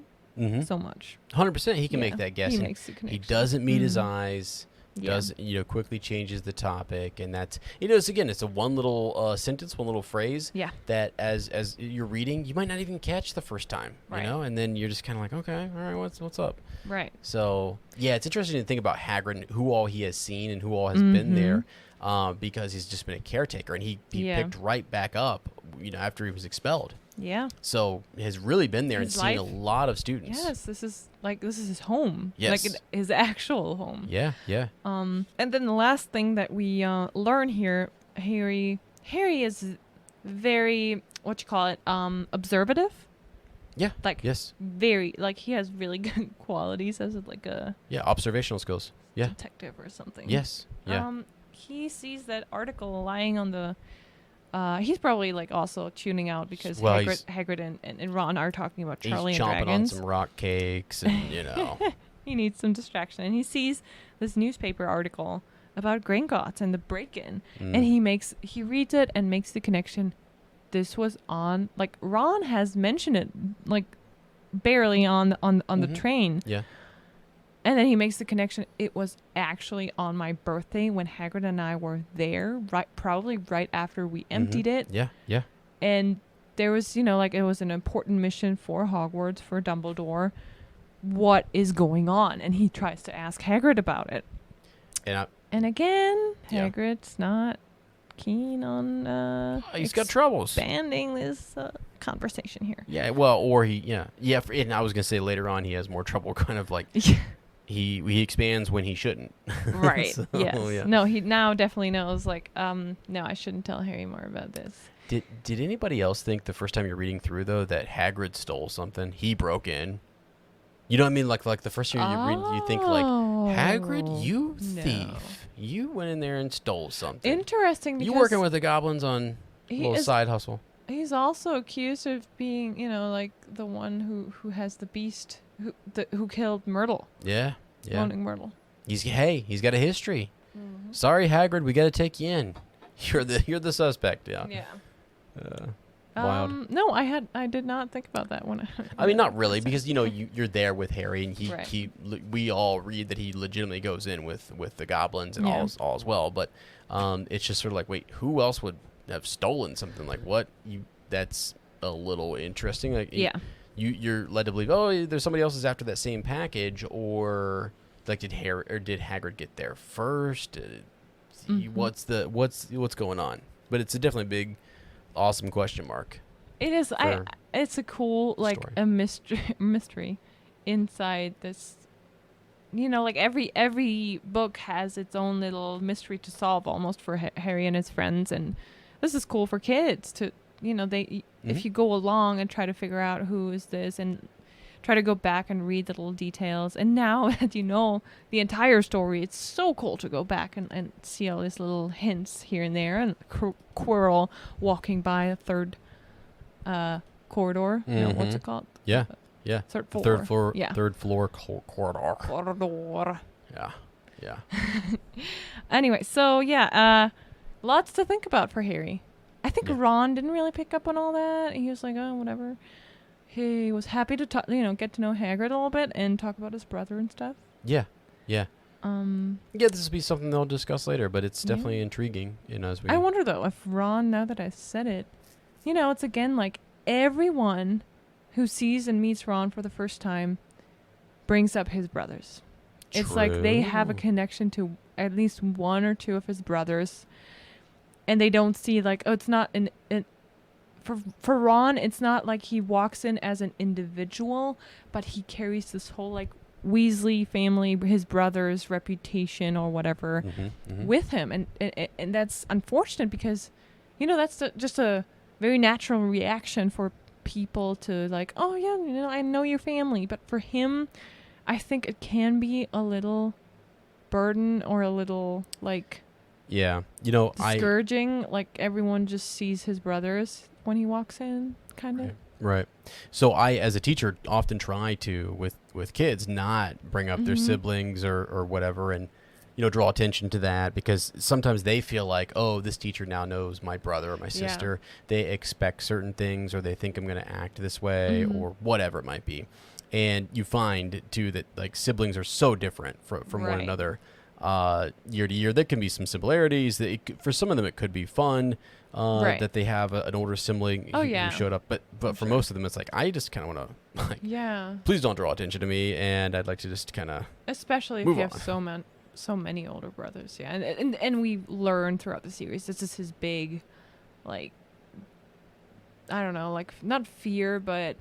so much. 100%. He can make that guess. He makes the connection. He doesn't meet his eyes. Does quickly changes the topic, and that's it's a one little sentence, one little phrase that as you're reading you might not even catch the first time, and then you're just kind of like, okay, all right, what's up, right? So it's interesting to think about Hagrid and who all he has seen and who all has been there, because he's just been a caretaker, and he picked right back up after he was expelled. Yeah. So has really been there and seen a lot of students. Yes, this is his home. Yes. Like his actual home. Yeah. And then the last thing that we learn here, Harry is very observative. Yeah. Very he has really good qualities as a observational skills. Yeah. Detective or something. Yes. Yeah. He sees that article lying on the He's probably like also tuning out because Well, Hagrid and Ron are talking about Charlie he's and chomping dragons. on some rock cakes, and He needs some distraction, and he sees this newspaper article about Gringotts and the break-in, and he reads it and makes the connection. This was on, like, Ron has mentioned it like barely on the train. Yeah. And then he makes the connection. It was actually on my birthday when Hagrid and I were there, probably right after we emptied it. Yeah, yeah. And there was, like, it was an important mission for Hogwarts, for Dumbledore. What is going on? And he tries to ask Hagrid about it. And again, Hagrid's not keen on he's got troubles expanding this conversation here. Yeah, well, or and I was gonna say later on he has more trouble, kind of like he expands when he shouldn't. Right. So, yes. Yeah. No, he now definitely knows. Like, no, I shouldn't tell Harry more about this. Did anybody else think the first time you're reading through though that Hagrid stole something? He broke in. You know what I mean? Like the first time you read, you think like, Hagrid, you thief, you went in there and stole something. Interesting. Because you working with the goblins on a little side hustle. He's also accused of being, like the one who has the beast who killed Myrtle. Yeah. Owning Myrtle. He's got a history. Mm-hmm. Sorry, Hagrid, we got to take you in. You're the suspect. Yeah. Yeah. Wild. No, I did not think about that one. I mean, not really, because you're there with Harry, and Right. we all read that he legitimately goes in with the goblins and all as well. But it's just sort of like, wait, who else would have stolen something like what? That's a little interesting. Like, you're led to believe, oh, there's somebody else is after that same package, or like did Hagrid get there first? What's going on? But it's a definitely big, awesome question mark. It is. It's a cool story. a mystery inside this. Like every book has its own little mystery to solve, almost for Harry and his friends, and this is cool for kids to. If you go along and try to figure out who is this and try to go back and read the little details. And now that you know the entire story, it's so cool to go back and see all these little hints here and there. And Quirrell walking by a third corridor. What's it called? Yeah. Third floor. Third floor. Yeah. Third floor corridor. Corridor. Yeah. Anyway, so lots to think about for Harry. I think Ron didn't really pick up on all that. He was like, oh, whatever. He was happy to talk, get to know Hagrid a little bit and talk about his brother and stuff. Yeah. This will be something they'll discuss later, but it's definitely intriguing. I wonder though if Ron, now that I said it, it's again like everyone who sees and meets Ron for the first time brings up his brothers. True. It's like they have a connection to at least one or two of his brothers. And they don't see like, oh, it's not for Ron, it's not like he walks in as an individual, but he carries this whole like Weasley family, his brother's reputation or whatever with him. And that's unfortunate because, that's just a very natural reaction for people to like, oh yeah, I know your family. But for him, I think it can be a little burden or a little like... Yeah, discouraging. Like everyone just sees his brothers when he walks in, kind of. Right. So I, as a teacher, often try to with kids not bring up their siblings or whatever, and draw attention to that because sometimes they feel like, oh, this teacher now knows my brother or my sister. They expect certain things, or they think I'm going to act this way, or whatever it might be. And you find too that like siblings are so different from one another. Year to year, there can be some similarities. For some of them, it could be fun that they have an older sibling who showed up. But for most of them, it's like I just kind of want to like, please don't draw attention to me, and I'd like to just kind of especially if you have so many older brothers. Yeah, and we learn throughout the series this is his big, like, I don't know, like not fear, but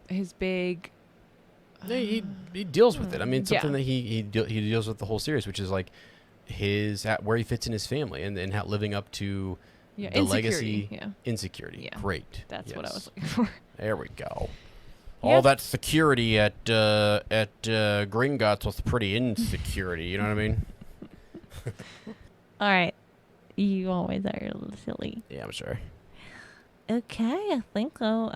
his big. He deals with it. I mean, it's something that he deals with the whole series, which is like where he fits in his family and how living up to the legacy. Insecurity. Yeah. Great. That's what I was looking for. There we go. All that security at Gringotts was pretty insecurity. You know what I mean? All right. You always are a little silly. Yeah, I'm sure. Okay, I think so.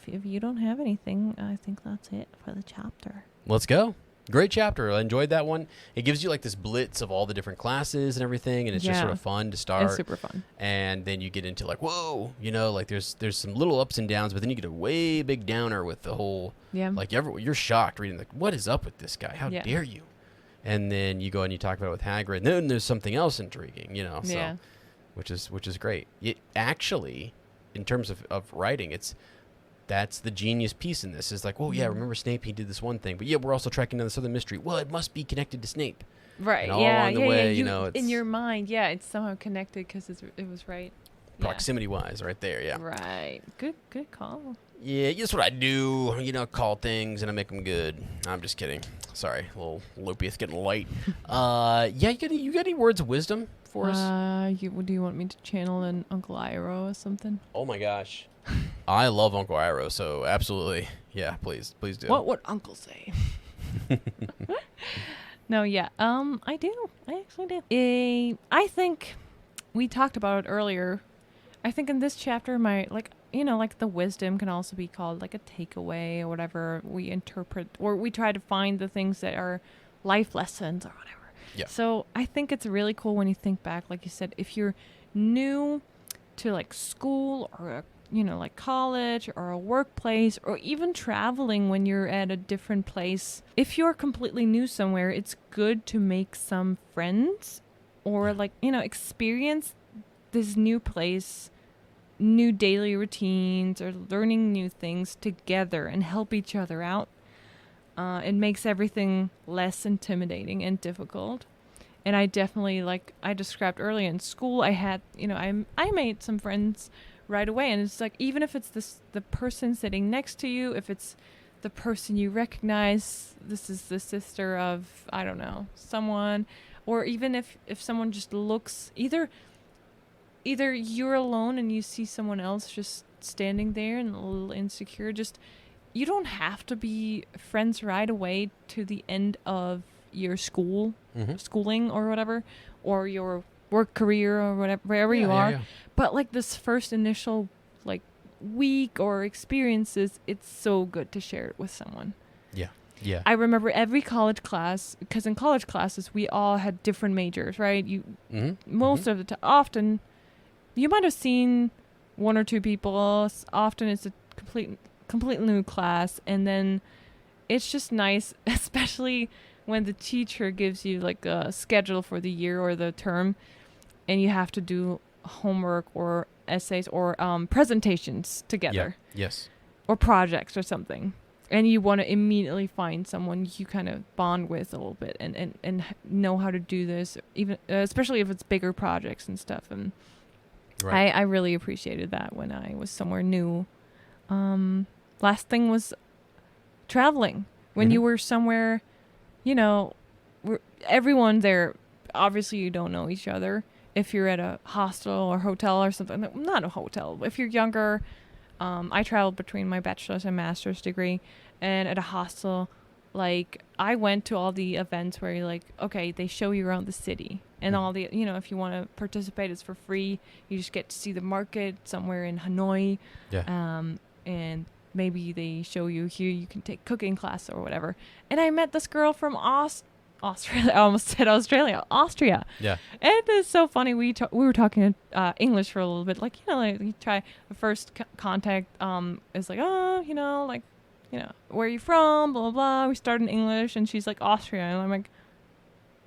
If you don't have anything, I think that's it for the chapter. Let's go. Great chapter. I enjoyed that one. It gives you like this blitz of all the different classes and everything, and it's just sort of fun to start. It's super fun. And then you get into like, whoa, like there's some little ups and downs, but then you get a way big downer with the whole, like you're shocked reading like, what is up with this guy? How dare you? And then you go and you talk about it with Hagrid, and then there's something else intriguing, so, which is great. It actually, in terms of writing, that's the genius piece in this. Is like, oh, yeah, remember Snape? He did this one thing. But, yeah, we're also tracking down this other mystery. Well, it must be connected to Snape. Right, and all along the way, it's... In your mind, it's somehow connected because it was right. Proximity-wise, right there, yeah. Right. Good call. Yeah, that's what I do. Call things and I make them good. I'm just kidding. Sorry, a little loopy. It's getting light. You got any words of wisdom for us? Do you want me to channel an Uncle Iroh or something? Oh, my gosh. I love Uncle Iroh, so absolutely. Yeah, please do. What would Uncle say? No, I do. I actually do. I think we talked about it earlier. I think in this chapter, the wisdom can also be called like a takeaway or whatever. We interpret or we try to find the things that are life lessons or whatever. Yeah. So I think it's really cool when you think back, like you said, if you're new to like school or like college or a workplace or even traveling when you're at a different place. If you're completely new somewhere, it's good to make some friends or experience this new place, new daily routines or learning new things together and help each other out. It makes everything less intimidating and difficult. And I definitely, like I described earlier in school, I had, I made some friends right away. And it's like, even if it's the person sitting next to you, if it's the person you recognize, this is the sister of, I don't know, someone, or even if someone just looks, either you're alone and you see someone else just standing there and a little insecure, you don't have to be friends right away to the end of your schooling or whatever, or your work career or whatever, wherever you are. Yeah. But like this first initial like week or experiences, it's so good to share it with someone. Yeah. Yeah. I remember every college class, because in college classes we all had different majors, right? Most of the time, often you might have seen one or two people. Often it's a complete new class, and then it's just nice, especially when the teacher gives you like a schedule for the year or the term, and you have to do homework or essays or presentations together. Yeah. Yes. Or projects or something. And you want to immediately find someone you kind of bond with a little bit and know how to do this, even especially if it's bigger projects and stuff. And right. I really appreciated that when I was somewhere new. Last thing was traveling. When you were somewhere, everyone there, obviously you don't know each other. If you're at a hostel or hotel or something, not a hotel, if you're younger, I traveled between my bachelor's and master's degree, and at a hostel, like I went to all the events where you're like, okay, they show you around the city and all the, if you want to participate, it's for free. You just get to see the market somewhere in Hanoi. Yeah. And maybe they show you here, you can take cooking class or whatever. And I met this girl from Australia. I almost said Australia. Austria. Yeah. And it's so funny. We were talking English for a little bit. Like, you try the first contact is like, where are you from? Blah, blah, blah. We start in English and she's like Austria. And I'm like,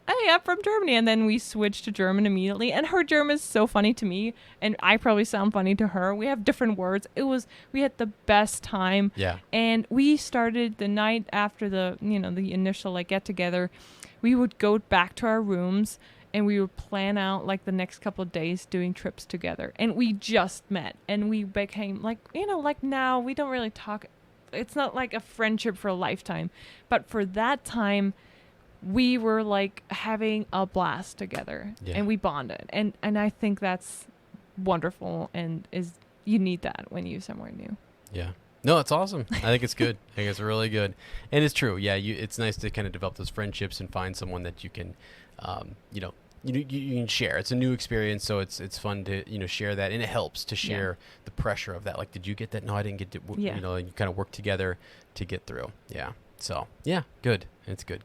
hey, I'm from Germany. And then we switched to German immediately. And her German is so funny to me. And I probably sound funny to her. We have different words. We had the best time. Yeah. And we started the night after the initial like get together. We would go back to our rooms and we would plan out like the next couple of days doing trips together. And we just met and we became like, like now we don't really talk. It's not like a friendship for a lifetime. But for that time, we were like having a blast together and we bonded. And I think that's wonderful and you need that when you're somewhere new. Yeah. No, it's awesome. I think it's good. I think it's really good. And it's true. Yeah, it's nice to kind of develop those friendships and find someone that you can, you can share. It's a new experience, so it's fun to share that, and it helps to share the pressure of that. Like, did you get that? No, I didn't get to. Yeah. And you kind of work together to get through. Yeah. So yeah, good. It's good.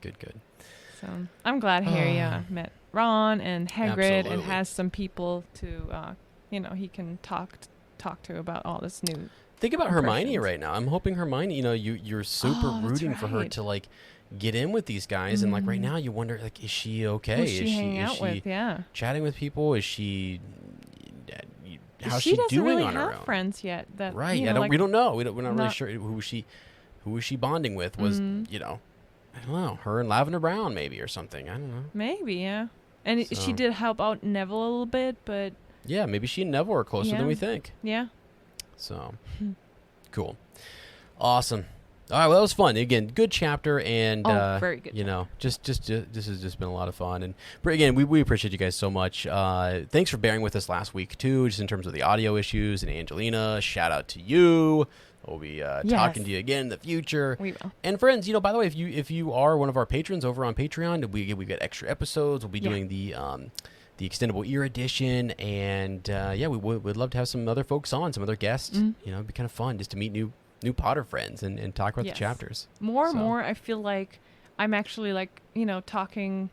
So I'm glad Harry met Ron and Hagrid and Absolutely. has some people to he can talk to about all this new. Think about Hermione impressions. right now. I'm hoping Hermione. You're super Oh, that's rooting for her right. to like get in with these guys, and like right now you wonder like, is she okay? Who's she hanging out with? Yeah. Chatting with people? Is she? How's she she doesn't doing really on her have own? friends yet. That Right. You know, we don't know. We're not really not- sure who was she bonding with. Was Mm-hmm. I don't know, her and Lavender Brown maybe or something. I don't know. Maybe, yeah. And So- she did help out Neville a little bit, but Yeah, maybe she and Neville are closer than Yeah. we think. yeah. So cool, awesome. All right, well, that was fun. Again, good chapter, and Very good. just this has just been a lot of fun. And again, we appreciate you guys so much. Thanks for bearing with us last week too, just in terms of the audio issues. And Angelina, shout out to you. We'll be talking to you again in the future. We will. And friends, by the way, if you are one of our patrons over on Patreon, we got extra episodes. We'll be doing the extendable ear edition, and we'd love to have some other folks on, some other guests. It'd be kind of fun just to meet new Potter friends and talk about the chapters. More and So. more, I feel like I'm actually talking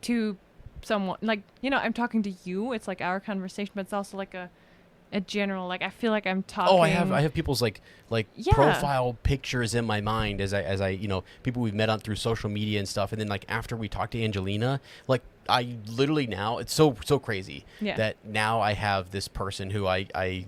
to someone. I'm talking to you. It's like our conversation, but it's also like a general. Like I feel like I'm talking. Oh, I have people's like Yeah. profile pictures in my mind as I people we've met on through social media and stuff, and then like after we talked to Angelina, like I literally now it's so crazy that now I have this person who I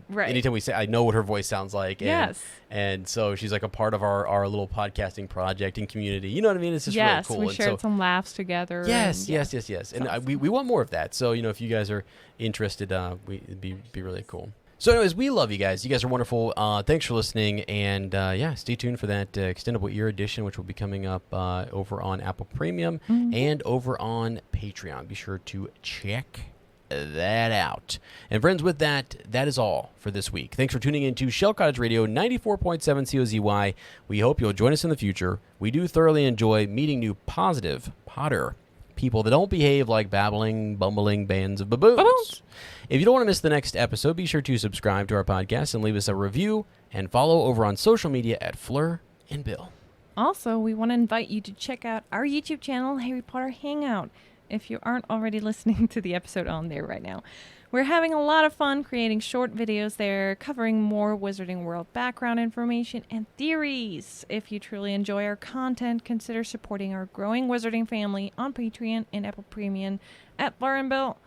Right. anytime we say I know what her voice sounds like. Yes. And so she's like a part of our little podcasting project and community. You know what I mean? It's just really cool. We And shared so, some laughs together. yes. and, And we want more of that. So, if you guys are interested, it'd be really cool. So anyways, we love you guys. You guys are wonderful. Thanks for listening. And stay tuned for that extendable ear edition, which will be coming up over on Apple Premium and over on Patreon. Be sure to check that out. And friends, with that is all for this week. Thanks for tuning in to Shell Cottage Radio 94.7 COZY. We hope you'll join us in the future. We do thoroughly enjoy meeting new positive Potter people that don't behave like babbling, bumbling bands of baboons. If you don't want to miss the next episode, be sure to subscribe to our podcast and leave us a review and follow over on social media at Fleur and Bill. Also, we want to invite you to check out our YouTube channel, Harry Potter Hangout, if you aren't already listening to the episode on there right now. We're having a lot of fun creating short videos there, covering more Wizarding World background information and theories. If you truly enjoy our content, consider supporting our growing Wizarding family on Patreon and Apple Premium at Fleur and Bill.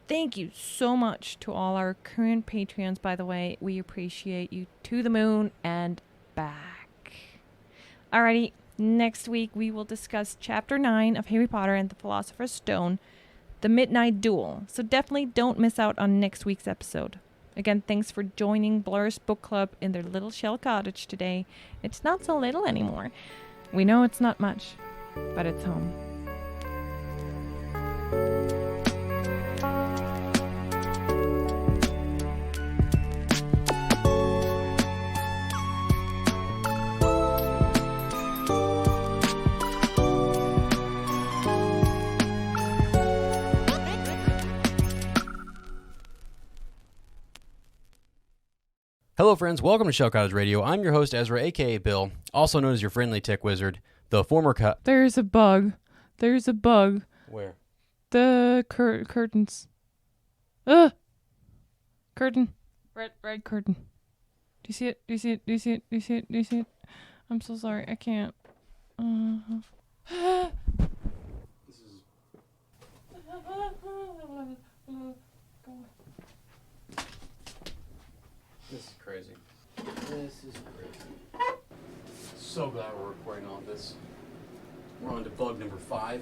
Thank you so much to all our current Patreons, by the way. We appreciate you to the moon and back. Alrighty, next week we will discuss Chapter 9 of Harry Potter and the Philosopher's Stone, The Midnight Duel. So definitely don't miss out on next week's episode. Again, thanks for joining Blur's Book Club in their little shell cottage today. It's not so little anymore. We know it's not much, but it's home. Hello, friends. Welcome to Shell Cottage Radio. I'm your host, Ezra, a.k.a. Bill, also known as your friendly tech wizard, the former There's a bug. There's a bug. Where? The curtains. Ugh! Curtain. Red curtain. Do you see it? Do you see it? Do you see it? Do you see it? Do you see it? I'm so sorry. I can't. This is crazy. This is crazy. So glad we're recording all this. We're on to bug number 5.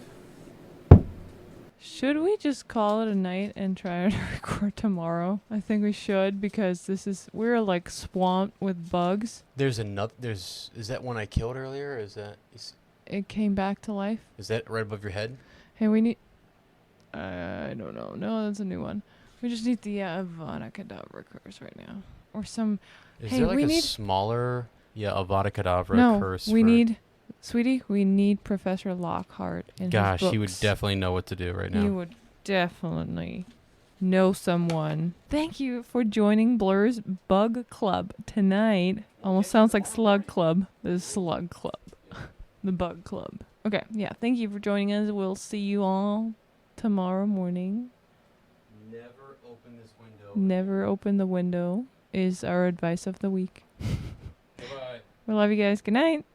Should we just call it a night and try to record tomorrow? I think we should, because we're like swamped with bugs. There's another. Is that one I killed earlier? It came back to life. Is that right above your head? Hey, we need. I don't know. No, that's a new one. We just need the Avada Kedavra curse right now, or some. Is Hey, there like we a need- smaller, Avada Kedavra No, curse? we need, sweetie. We need Professor Lockhart. In his Gosh, he would books. definitely know what to do right now. He would definitely know someone. Thank you for joining Blur's Bug Club tonight. Almost sounds like Slug Club. The Slug Club. The Bug Club. Okay, yeah, thank you for joining us. We'll see you all tomorrow morning. Never open this window. Never open the window is our advice of the week. Goodbye. We love you guys. Good night.